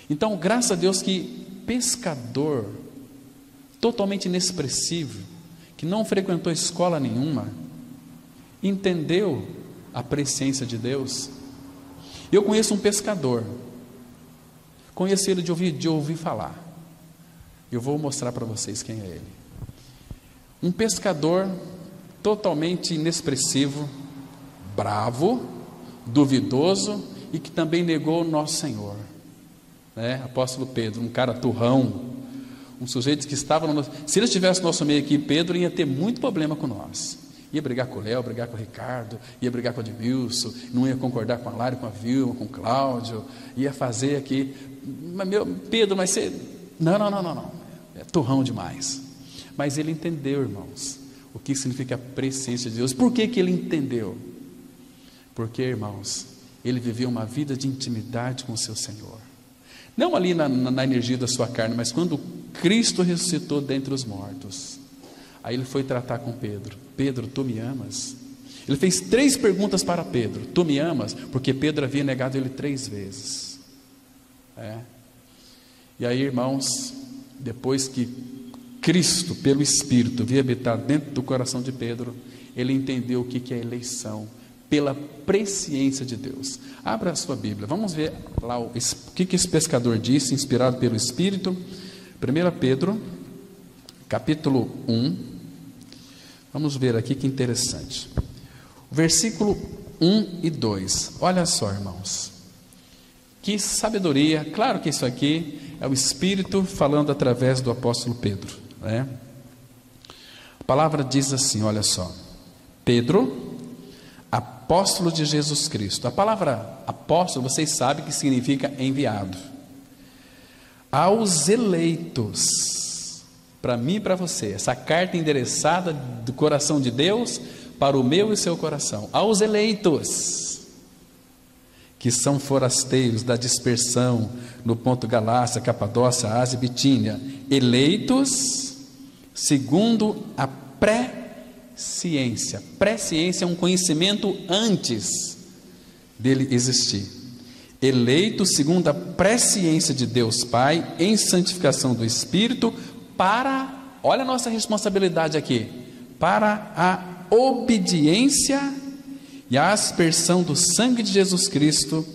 Então, graças a Deus que pescador totalmente inexpressivo, que não frequentou escola nenhuma, entendeu a presciência de Deus. Eu conheço um pescador, conheci ele de ouvir falar. Eu vou mostrar para vocês quem é ele. Um pescador totalmente inexpressivo, bravo, duvidoso e que também negou o nosso Senhor, né? Apóstolo Pedro, um cara turrão, um sujeito que estava no nosso... Se ele estivesse no nosso meio aqui, Pedro ia ter muito problema com nós. Ia brigar com o Léo, brigar com o Ricardo, ia brigar com o Edmilson, não ia concordar com a Lari, com a Vilma, com o Cláudio, ia fazer aqui, Pedro, mas você... Não, é turrão demais. Mas ele entendeu, irmãos, o que significa a presciência de Deus. Por que ele entendeu? Porque, irmãos, ele viveu uma vida de intimidade com o seu Senhor. Não ali na energia da sua carne, mas quando Cristo ressuscitou dentre os mortos, aí ele foi tratar com Pedro. Pedro, tu me amas? Ele fez 3 perguntas para Pedro. Tu me amas? Porque Pedro havia negado ele 3 vezes. E aí, irmãos, depois que Cristo, pelo Espírito, veio habitar dentro do coração de Pedro, ele entendeu o que é eleição, pela presciência de Deus. Abra a sua Bíblia, vamos ver lá o que esse pescador disse, inspirado pelo Espírito. 1 Pedro, capítulo 1, vamos ver aqui que interessante. Versículo 1 e 2, olha só, irmãos, que sabedoria. Claro que isso aqui é o Espírito falando através do apóstolo Pedro, né? A palavra diz assim, olha só: Pedro, apóstolo de Jesus Cristo. A palavra apóstolo, vocês sabem que significa enviado. Aos eleitos, para mim e para você, essa carta endereçada do coração de Deus para o meu e seu coração, aos eleitos, que são forasteiros da dispersão no ponto Galácia, Capadócia, Ásia e Bitínia, eleitos segundo a presciência. Presciência é um conhecimento antes dele existir. Eleitos segundo a presciência de Deus Pai, em santificação do Espírito, para, olha a nossa responsabilidade aqui, para a obediência e a aspersão do sangue de Jesus Cristo,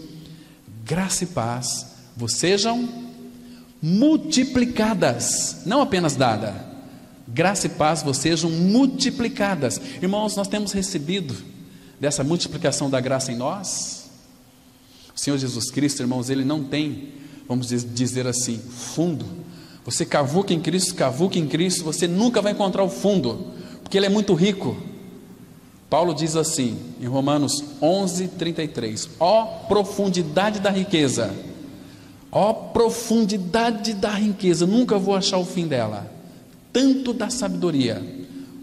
graça e paz vos sejam multiplicadas, não apenas dada, graça e paz vos sejam multiplicadas. Irmãos, nós temos recebido dessa multiplicação da graça em nós. O Senhor Jesus Cristo, irmãos, Ele não tem, vamos dizer assim, fundo. Você cavuca em Cristo, você nunca vai encontrar o fundo, porque Ele é muito rico. Paulo diz assim, em Romanos 11:33, ó profundidade da riqueza, ó profundidade da riqueza, nunca vou achar o fim dela, tanto da sabedoria,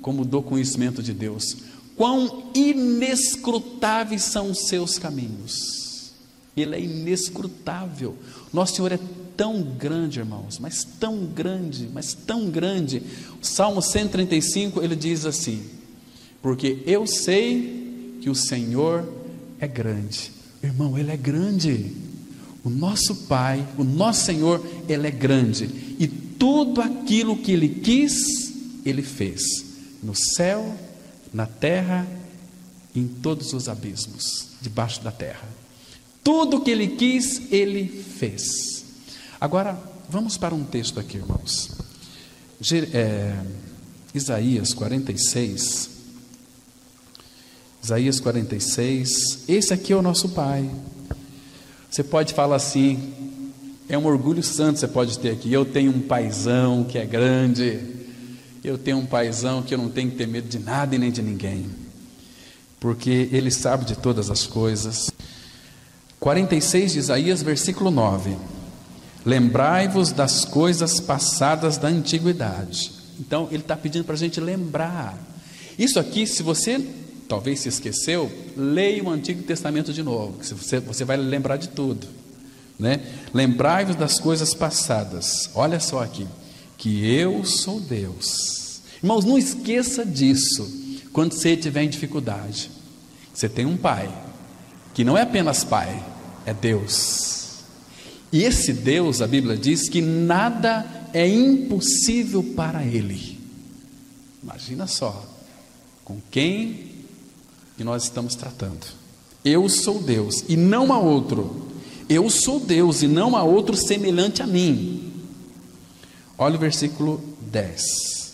como do conhecimento de Deus, quão inescrutáveis são os seus caminhos. Ele é inescrutável. Nosso Senhor é tão grande, irmãos, mas tão grande, mas tão grande. O Salmo 135, ele diz assim, porque eu sei que o Senhor é grande. Irmão, Ele é grande. O nosso Pai, o nosso Senhor, Ele é grande. E tudo aquilo que Ele quis, Ele fez. No céu, na terra, em todos os abismos, debaixo da terra. Tudo que Ele quis, Ele fez. Agora, vamos para um texto aqui, irmãos. Isaías 46. Isaías 46, esse aqui é o nosso Pai. Você pode falar assim, é um orgulho santo você pode ter aqui, eu tenho um paizão que é grande, eu tenho um paizão que eu não tenho que ter medo de nada e nem de ninguém, porque Ele sabe de todas as coisas. 46 de Isaías, versículo 9, lembrai-vos das coisas passadas da antiguidade. Então Ele está pedindo para a gente lembrar. Isso aqui, se você talvez se esqueceu, leia o Antigo Testamento de novo, que você vai lembrar de tudo, né? Lembrai-vos das coisas passadas. Olha só aqui, que eu sou Deus. Irmãos, não esqueça disso quando você estiver em dificuldade. Você tem um Pai, que não é apenas Pai, é Deus. E esse Deus, a Bíblia diz que nada é impossível para Ele. Imagina só, com quem que nós estamos tratando. Eu sou Deus e não há outro. Eu sou Deus e não há outro semelhante a mim. Olha o versículo 10.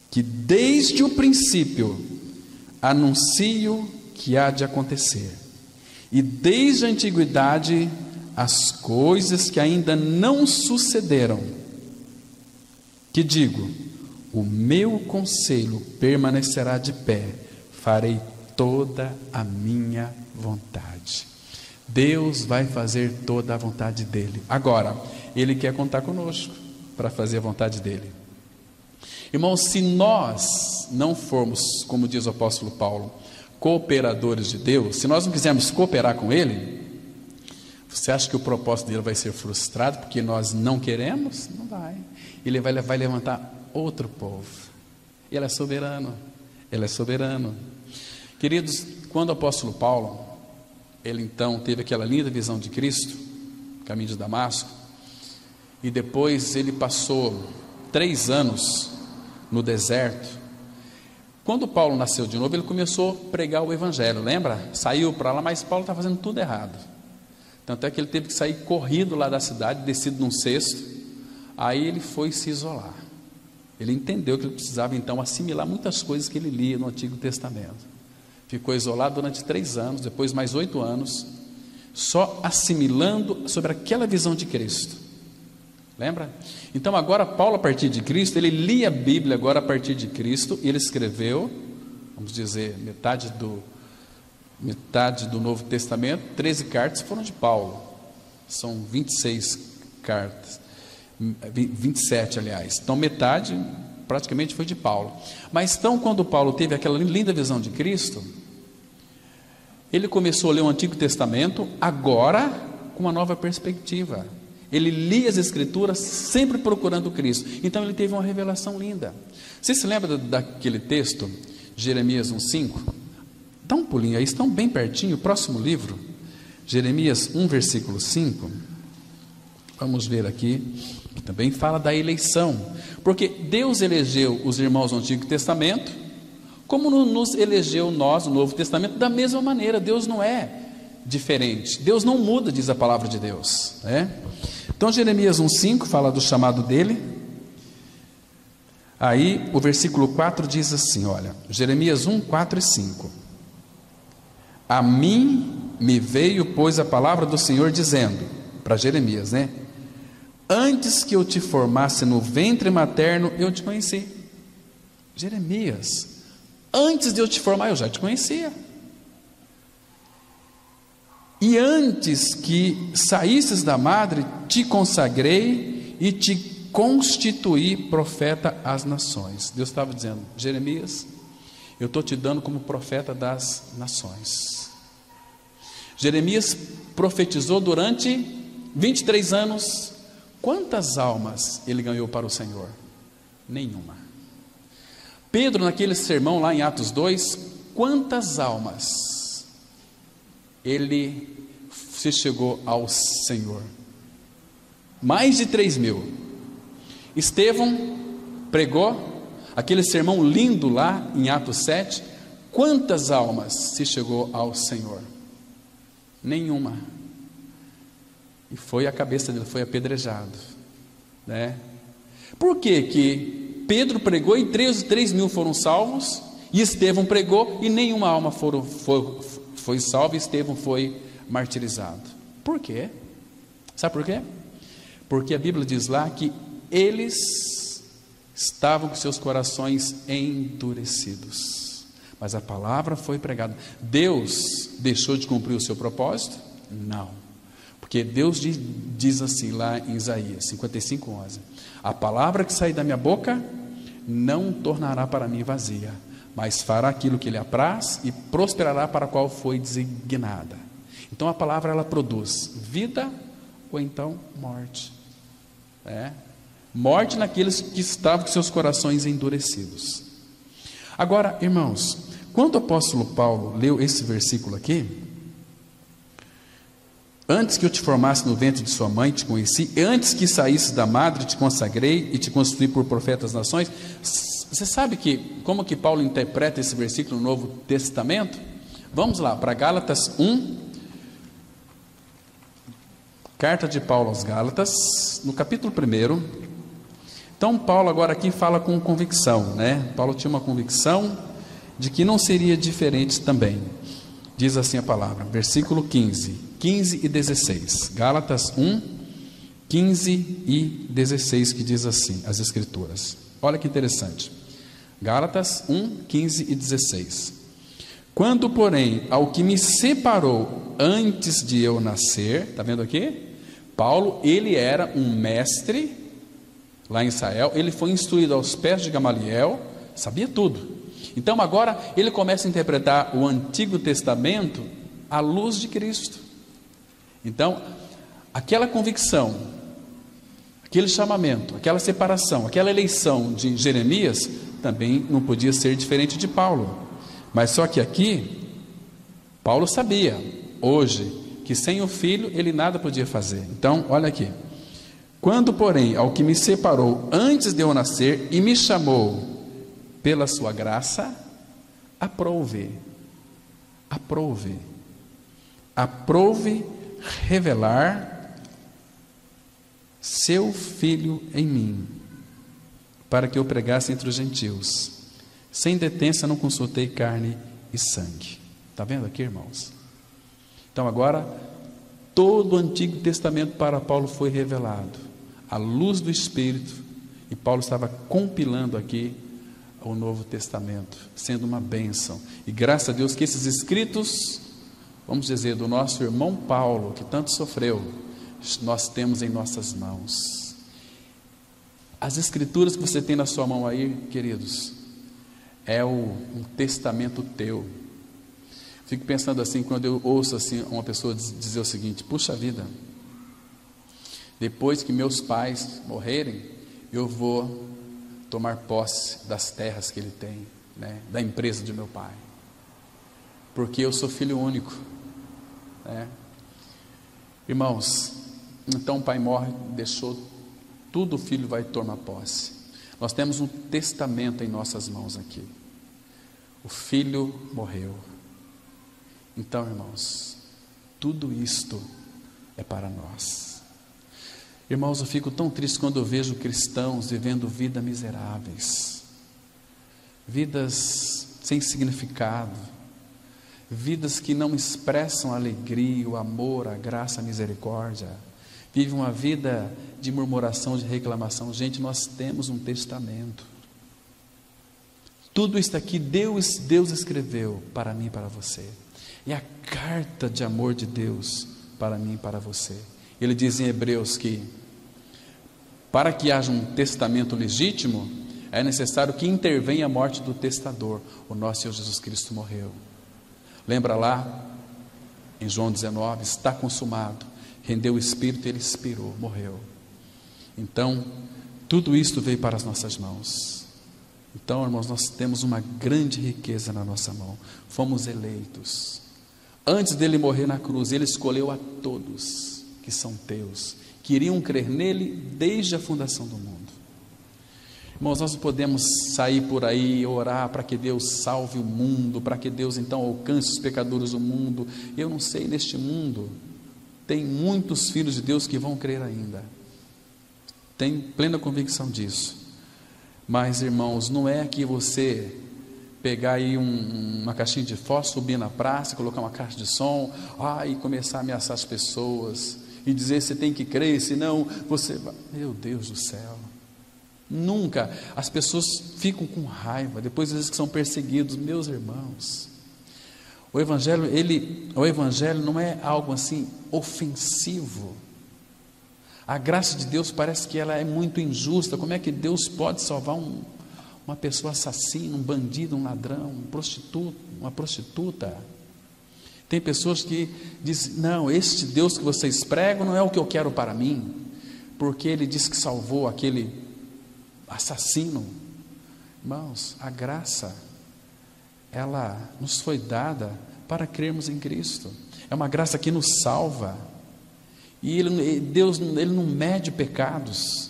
Que desde o princípio anuncio que há de acontecer, e desde a antiguidade as coisas que ainda não sucederam, que digo, o meu conselho permanecerá de pé, farei toda a minha vontade. Deus vai fazer toda a vontade dEle. Agora, Ele quer contar conosco para fazer a vontade dEle. Irmãos, se nós não formos, como diz o apóstolo Paulo, cooperadores de Deus, se nós não quisermos cooperar com Ele, você acha que o propósito dele vai ser frustrado porque nós não queremos? Não vai. Ele vai levantar outro povo. Ele é soberano. Ele é soberano. Queridos, quando o apóstolo Paulo, ele então teve aquela linda visão de Cristo, caminho de Damasco, e depois ele passou 3 anos no deserto. Quando Paulo nasceu de novo, ele começou a pregar o evangelho, lembra? Saiu para lá, mas Paulo está fazendo tudo errado. Tanto é que ele teve que sair corrido lá da cidade, descido num cesto. Aí ele foi se isolar. Ele entendeu que ele precisava então assimilar muitas coisas que ele lia no Antigo Testamento. Ficou isolado durante 3 anos, depois mais 8 anos, só assimilando sobre aquela visão de Cristo. Lembra? Então agora Paulo, a partir de Cristo, ele lia a Bíblia agora a partir de Cristo, e ele escreveu, vamos dizer, metade do Novo Testamento. 13 cartas foram de Paulo, são 26 cartas. 27, aliás. Então, metade praticamente foi de Paulo. Mas então, quando Paulo teve aquela linda visão de Cristo, ele começou a ler o Antigo Testamento, agora com uma nova perspectiva. Ele lia as Escrituras sempre procurando Cristo. Então ele teve uma revelação linda. Você se lembra daquele texto, Jeremias 1,5? Dá um pulinho aí, estão bem pertinho, o próximo livro, Jeremias 1, versículo 5. Vamos ver aqui, que também fala da eleição. Porque Deus elegeu os irmãos do Antigo Testamento, como nos elegeu nós, no Novo Testamento, da mesma maneira. Deus não é diferente, Deus não muda, diz a palavra de Deus, né? Então Jeremias 1,5 fala do chamado dele. Aí o versículo 4 diz assim, olha, Jeremias 1, 4 e 5. A mim me veio, pois, a palavra do Senhor dizendo, para Jeremias, né? Antes que eu te formasse no ventre materno, eu te conheci. Jeremias, antes de eu te formar, eu já te conhecia. E antes que saísses da madre, te consagrei e te constituí profeta às nações. Deus estava dizendo, Jeremias, eu estou te dando como profeta das nações. Jeremias profetizou durante 23 anos. Quantas almas ele ganhou para o Senhor? Nenhuma. Pedro, naquele sermão lá em Atos 2, quantas almas ele se chegou ao Senhor? Mais de 3.000. Estevão pregou aquele sermão lindo lá em Atos 7. Quantas almas se chegou ao Senhor? Nenhuma. E foi a cabeça dele, foi apedrejado, né? Por que que Pedro pregou e 3.000 foram salvos, e Estevão pregou e nenhuma alma foi salva, e Estevão foi martirizado? Por quê? Sabe por quê? Porque a Bíblia diz lá que eles estavam com seus corações endurecidos, mas a palavra foi pregada. Deus deixou de cumprir o seu propósito? Não. Porque Deus diz assim lá em Isaías 55:11: a palavra que sair da minha boca não tornará para mim vazia, mas fará aquilo que lhe apraz e prosperará para a qual foi designada. Então a palavra, ela produz vida ou então morte, morte naqueles que estavam com seus corações endurecidos. Agora, irmãos, quando o apóstolo Paulo leu esse versículo aqui, antes que eu te formasse no ventre de sua mãe, te conheci, e antes que saísse da madre, te consagrei e te constituí por profeta das nações. Você sabe como que Paulo interpreta esse versículo no Novo Testamento? Vamos lá, para Gálatas 1, carta de Paulo aos Gálatas, no capítulo 1. Então Paulo agora aqui fala com convicção, né? Paulo tinha uma convicção de que não seria diferente também. Diz assim a palavra, versículo 15 e 16, Gálatas 1, 15 e 16, que diz assim, as Escrituras. Olha que interessante, Gálatas 1, 15 e 16. Quando, porém, ao que me separou antes de eu nascer, está vendo aqui? Paulo, ele era um mestre lá em Israel, ele foi instruído aos pés de Gamaliel, sabia tudo. Então agora ele começa a interpretar o Antigo Testamento à luz de Cristo. Então, aquela convicção, aquele chamamento, aquela separação, aquela eleição de Jeremias, também não podia ser diferente de Paulo. Mas só que aqui, Paulo sabia, hoje, que sem o Filho ele nada podia fazer. Então, olha aqui. Quando, porém, ao que me separou antes de eu nascer e me chamou pela sua graça, aprouve revelar seu Filho em mim, para que eu pregasse entre os gentios. Sem detença não consultei carne e sangue. Está vendo aqui, irmãos? Então agora, todo o Antigo Testamento para Paulo foi revelado, à luz do Espírito, e Paulo estava compilando aqui o Novo Testamento, sendo uma bênção. E graças a Deus que esses escritos, vamos dizer, do nosso irmão Paulo, que tanto sofreu, nós temos em nossas mãos. As escrituras que você tem na sua mão aí, queridos, é um testamento teu. Fico pensando assim, quando eu ouço assim uma pessoa dizer o seguinte: puxa vida, depois que meus pais morrerem, eu vou tomar posse das terras que ele tem, né, da empresa de meu pai, porque eu sou filho único, né? Irmãos, então o pai morre, deixou tudo, o filho vai tomar posse. Nós temos um testamento em nossas mãos aqui. O filho morreu. Então, irmãos, tudo isto é para nós. Irmãos, eu fico tão triste quando eu vejo cristãos vivendo vidas miseráveis, vidas sem significado, vidas que não expressam a alegria, o amor, a graça, a misericórdia. Vive uma vida de murmuração, de reclamação. Gente, nós temos um testamento. Tudo isso aqui Deus escreveu para mim e para você. É a carta de amor de Deus para mim e para você. Ele diz em Hebreus que para que haja um testamento legítimo, é necessário que intervenha a morte do testador. O nosso Senhor Jesus Cristo morreu. Lembra lá em João 19, está consumado. Rendeu o Espírito, ele expirou, morreu. Então, tudo isto veio para as nossas mãos. Então, irmãos, nós temos uma grande riqueza na nossa mão. Fomos eleitos. Antes dele morrer na cruz, ele escolheu a todos que são teus, que iriam crer nele desde a fundação do mundo. Irmãos, nós não podemos sair por aí e orar para que Deus salve o mundo, para que Deus então alcance os pecadores do mundo. Eu não sei, neste mundo tem muitos filhos de Deus que vão crer ainda. Tenho plena convicção disso. Mas, irmãos, não é que você pegar aí uma caixinha de fósforo, subir na praça, colocar uma caixa de som, e começar a ameaçar as pessoas e dizer: você tem que crer, senão você vai... Meu Deus do céu, nunca. As pessoas ficam com raiva, depois eles que são perseguidos. Meus irmãos, o Evangelho não é algo assim ofensivo. A graça de Deus parece que ela é muito injusta. Como é que Deus pode salvar uma pessoa assassina, um bandido, um ladrão, uma prostituta? Tem pessoas que dizem: não, este Deus que vocês pregam não é o que eu quero para mim, porque ele disse que salvou aquele assassino. Irmãos, a graça, ela nos foi dada para crermos em Cristo. É uma graça que nos salva. E Deus ele não mede pecados.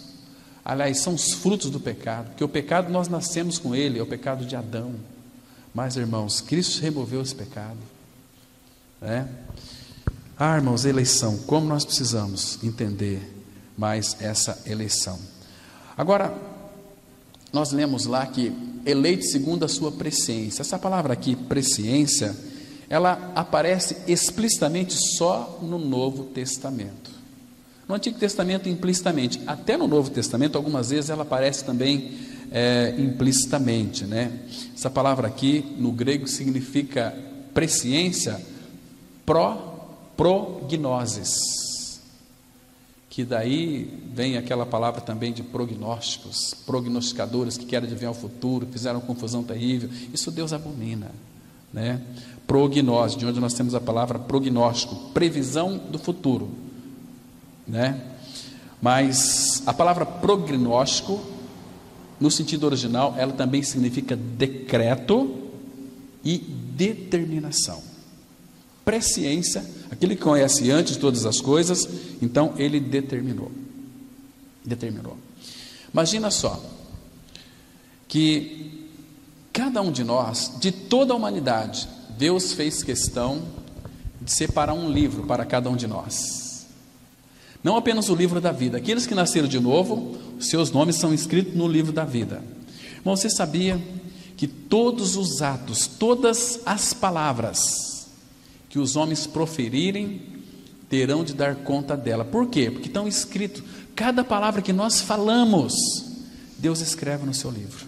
Aliás, são os frutos do pecado, porque o pecado nós nascemos com ele, é o pecado de Adão. Mas, irmãos, Cristo removeu esse pecado, né? Irmãos, eleição, como nós precisamos entender mais essa eleição. Agora, nós lemos lá que eleito segundo a sua presciência. Essa palavra aqui, presciência, ela aparece explicitamente só no Novo Testamento. No Antigo Testamento, implicitamente. Até no Novo Testamento, algumas vezes ela aparece também implicitamente, né? Essa palavra aqui, no grego, significa presciência, prognosis, que daí vem aquela palavra também de prognósticos, prognosticadores que querem adivinhar o futuro, fizeram confusão terrível. Isso Deus abomina, né? Prognose, de onde nós temos a palavra prognóstico, previsão do futuro, né? Mas a palavra prognóstico, no sentido original, ela também significa decreto e determinação. Presciência, aquele que conhece antes de todas as coisas, então ele determinou. Imagina só que cada um de nós, de toda a humanidade, Deus fez questão de separar um livro para cada um de nós. Não apenas o livro da vida. Aqueles que nasceram de novo, seus nomes são escritos no livro da vida. Irmão, você sabia que todos os atos, todas as palavras que os homens proferirem, terão de dar conta dela? Por quê? Porque estão escritos. Cada palavra que nós falamos, Deus escreve no seu livro.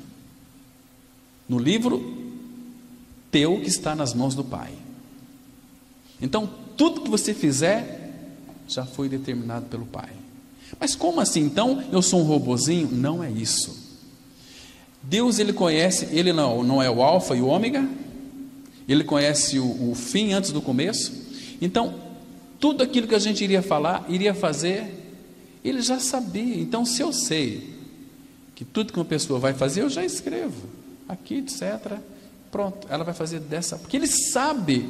No livro teu que está nas mãos do Pai. Então, tudo que você fizer já foi determinado pelo Pai. Mas como assim? Então eu sou um robozinho? Não é isso. Deus, Ele conhece, Ele não é o alfa e o ômega, Ele conhece o fim antes do começo. Então, tudo aquilo que a gente iria falar, iria fazer, Ele já sabia. Então, se eu sei que tudo que uma pessoa vai fazer, eu já escrevo aqui, etc. Pronto, ela vai fazer dessa, porque Ele sabe,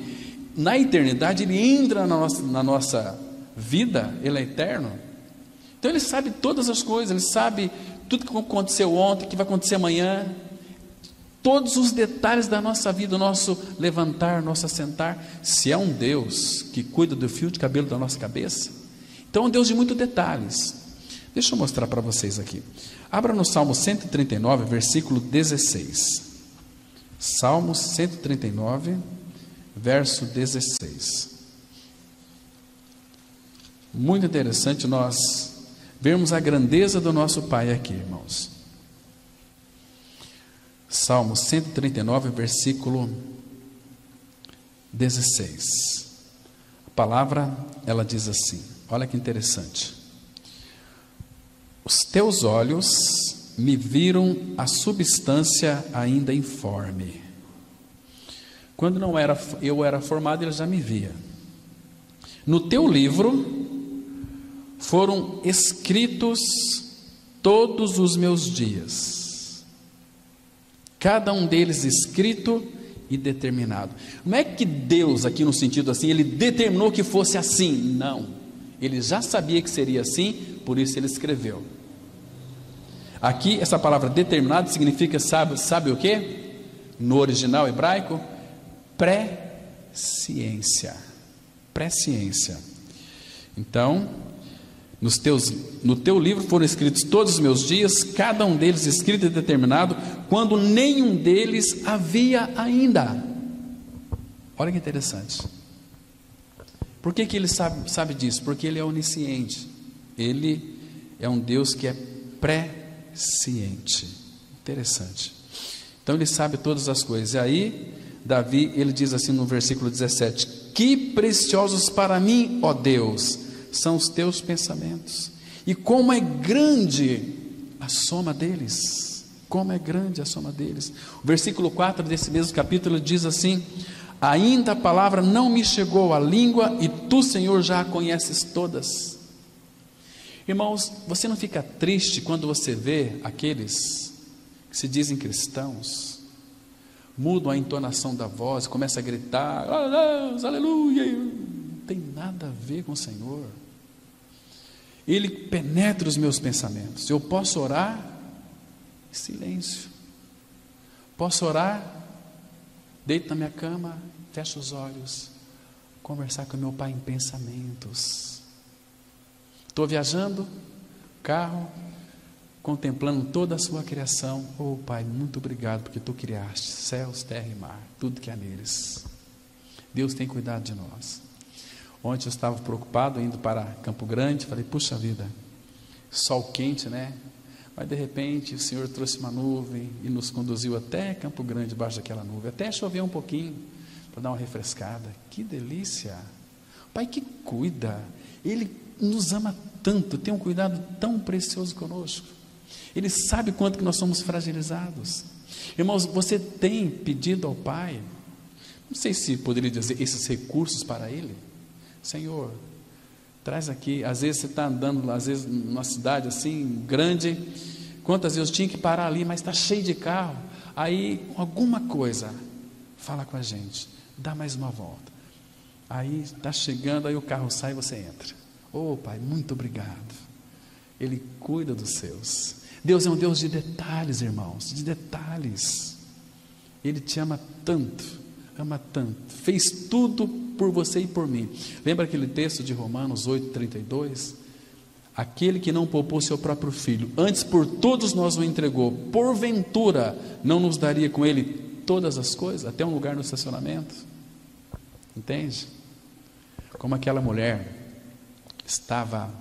na eternidade, Ele entra na nossa vida, Ele é eterno. Então Ele sabe todas as coisas, Ele sabe tudo que aconteceu ontem, que vai acontecer amanhã, todos os detalhes da nossa vida, o nosso levantar, nosso assentar. Se é um Deus que cuida do fio de cabelo da nossa cabeça, então é um Deus de muitos detalhes. Deixa eu mostrar para vocês aqui. Abra no Salmo 139, versículo 16. Salmo 139, verso 16. Muito interessante nós vermos a grandeza do nosso Pai aqui, irmãos. Salmo 139, versículo 16. A palavra, ela diz assim, olha que interessante. Os teus olhos me viram a substância ainda informe. Quando eu era formado, ele já me via. No teu livro foram escritos todos os meus dias, cada um deles escrito e determinado. Não é que Deus, aqui no sentido assim, Ele determinou que fosse assim. Não, Ele já sabia que seria assim, por isso Ele escreveu. Aqui, essa palavra determinado significa, sabe o que? No original hebraico, presciência. Presciência. Então, no teu livro foram escritos todos os meus dias, cada um deles escrito e determinado, quando nenhum deles havia ainda. Olha que interessante. Por que ele sabe disso? Porque Ele é onisciente. Ele é um Deus que é presciente. Interessante. Então Ele sabe todas as coisas. E aí, Davi, ele diz assim no versículo 17: que preciosos para mim, ó Deus, são os teus pensamentos, e como é grande a soma deles. Como é grande a soma deles. O versículo 4 desse mesmo capítulo diz assim: ainda a palavra não me chegou à língua, e tu, Senhor, já a conheces todas. Irmãos, você não fica triste quando você vê aqueles que se dizem cristãos, mudam a entonação da voz, começam a gritar, oh Deus, aleluia, não tem nada a ver com o Senhor. Ele penetra os meus pensamentos. Eu posso orar em silêncio, posso orar, deito na minha cama, fecho os olhos, conversar com meu Pai em pensamentos. Estou viajando, carro, contemplando toda a sua criação. Oh Pai, muito obrigado, porque Tu criaste céus, terra e mar, tudo que há neles. Deus tem cuidado de nós. Ontem eu estava preocupado, indo para Campo Grande, falei, puxa vida, sol quente, né? Mas de repente o Senhor trouxe uma nuvem e nos conduziu até Campo Grande, debaixo daquela nuvem, até chover um pouquinho, para dar uma refrescada. Que delícia! Pai que cuida, Ele nos ama tanto, tem um cuidado tão precioso conosco. Ele sabe quanto que nós somos fragilizados. Irmãos, você tem pedido ao Pai, não sei se poderia dizer, esses recursos para Ele? Senhor, traz aqui. Às vezes você está andando, às vezes numa cidade assim, grande, quantas vezes eu tinha que parar ali, mas está cheio de carro, aí alguma coisa, fala com a gente, dá mais uma volta, aí está chegando, aí o carro sai e você entra. Oh Pai, muito obrigado. Ele cuida dos seus. Deus é um Deus de detalhes, irmãos, de detalhes. Ele te ama tanto, fez tudo por você e por mim. Lembra aquele texto de Romanos 8:32? Aquele que não poupou seu próprio filho, antes por todos nós o entregou, porventura não nos daria com ele todas as coisas, até um lugar no estacionamento? Entende? Como aquela mulher estava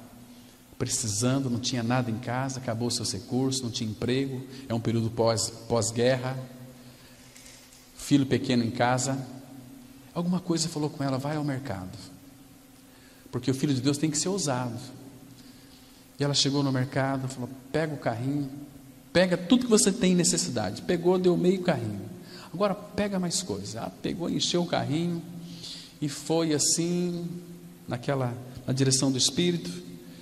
precisando, não tinha nada em casa, acabou o seu recurso, não tinha emprego, é um período pós-guerra, filho pequeno em casa, alguma coisa falou com ela, vai ao mercado, porque o Filho de Deus tem que ser ousado. E ela chegou no mercado, falou: pega o carrinho, pega tudo que você tem necessidade. Pegou, deu meio carrinho. Agora pega mais coisas. Ela pegou, encheu o carrinho e foi assim, na direção do Espírito.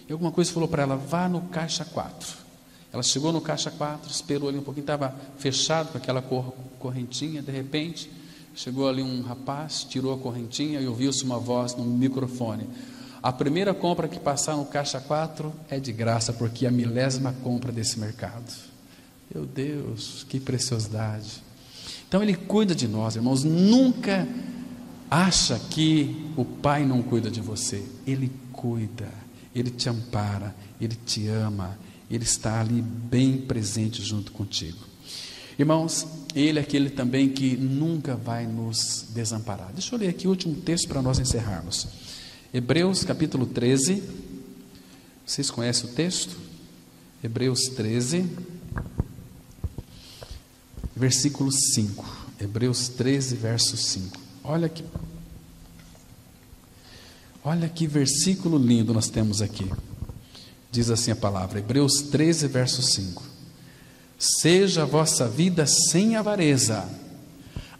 E alguma coisa falou para ela: vá no caixa 4. Ela chegou no caixa 4, esperou ali um pouquinho, estava fechado com aquela correntinha. De repente, chegou ali um rapaz, tirou a correntinha e ouviu-se uma voz no microfone: a primeira compra que passar no caixa 4 é de graça, porque é a 1000ª compra desse mercado. Meu Deus, que preciosidade! Então Ele cuida de nós, irmãos. Nunca acha que o Pai não cuida de você. Ele cuida, Ele te ampara, Ele te ama, Ele está ali bem presente junto contigo. Irmãos, Ele é aquele também que nunca vai nos desamparar. Deixa eu ler aqui o último texto para nós encerrarmos. Hebreus capítulo 13. Vocês conhecem o texto? Hebreus 13, versículo 5. Hebreus 13, verso 5. Olha que versículo lindo nós temos aqui. Diz assim a palavra, Hebreus 13, verso 5. Seja a vossa vida sem avareza.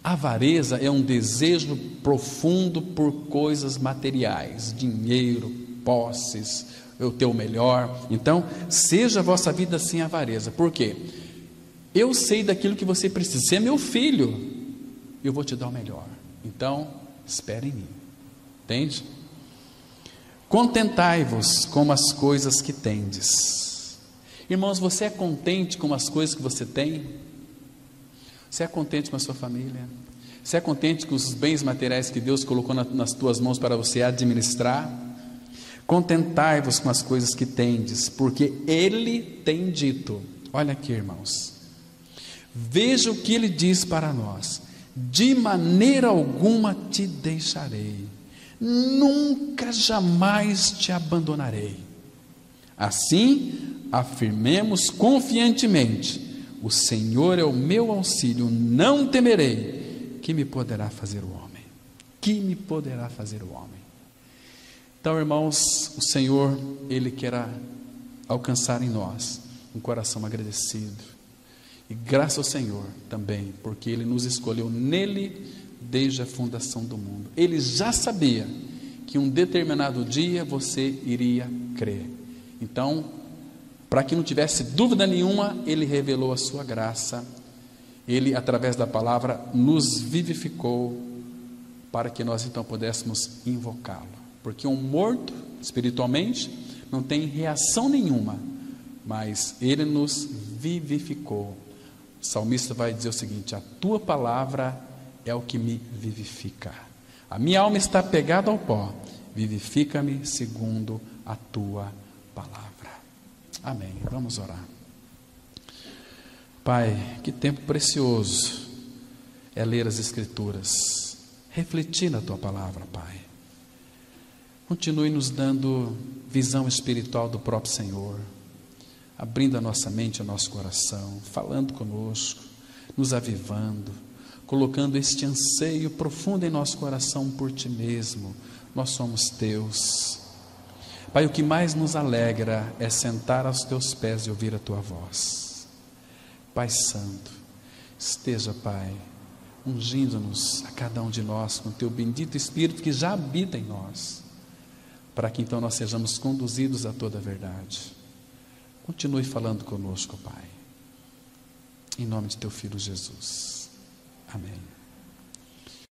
Avareza é um desejo profundo por coisas materiais, dinheiro, posses, o teu melhor. Então, seja a vossa vida sem avareza. Por quê? Eu sei daquilo que você precisa. Você é meu filho, eu vou te dar o melhor. Então, espere em mim. Entende? Contentai-vos com as coisas que tendes. Irmãos, você é contente com as coisas que você tem? Você é contente com a sua família? Você é contente com os bens materiais que Deus colocou nas tuas mãos para você administrar? Contentai-vos com as coisas que tendes, porque Ele tem dito. Olha aqui, irmãos. Veja o que Ele diz para nós: de maneira alguma te deixarei, nunca jamais te abandonarei. Assim, afirmemos confiantemente: o Senhor é o meu auxílio, não temerei. Que me poderá fazer o homem? Que me poderá fazer o homem? Então, irmãos, o Senhor, Ele quer alcançar em nós um coração agradecido. E graças ao Senhor também, porque Ele nos escolheu nele desde a fundação do mundo. Ele já sabia que um determinado dia você iria crer. Então, para que não tivesse dúvida nenhuma, Ele revelou a sua graça. Ele, através da palavra, nos vivificou para que nós então pudéssemos invocá-lo. Porque um morto, espiritualmente, não tem reação nenhuma, mas Ele nos vivificou. O salmista vai dizer o seguinte: a tua palavra é o que me vivifica. A minha alma está pegada ao pó, vivifica-me segundo a tua palavra. Amém. Vamos orar. Pai, que tempo precioso é ler as Escrituras, refletir na tua palavra, Pai. Continue nos dando visão espiritual do próprio Senhor, abrindo a nossa mente, o nosso coração, falando conosco, nos avivando, colocando este anseio profundo em nosso coração por Ti mesmo. Nós somos Teus. Pai, o que mais nos alegra é sentar aos Teus pés e ouvir a Tua voz. Pai Santo, esteja, Pai, ungindo-nos a cada um de nós com Teu bendito Espírito que já habita em nós, para que então nós sejamos conduzidos a toda a verdade. Continue falando conosco, Pai, em nome de Teu Filho Jesus. Amém.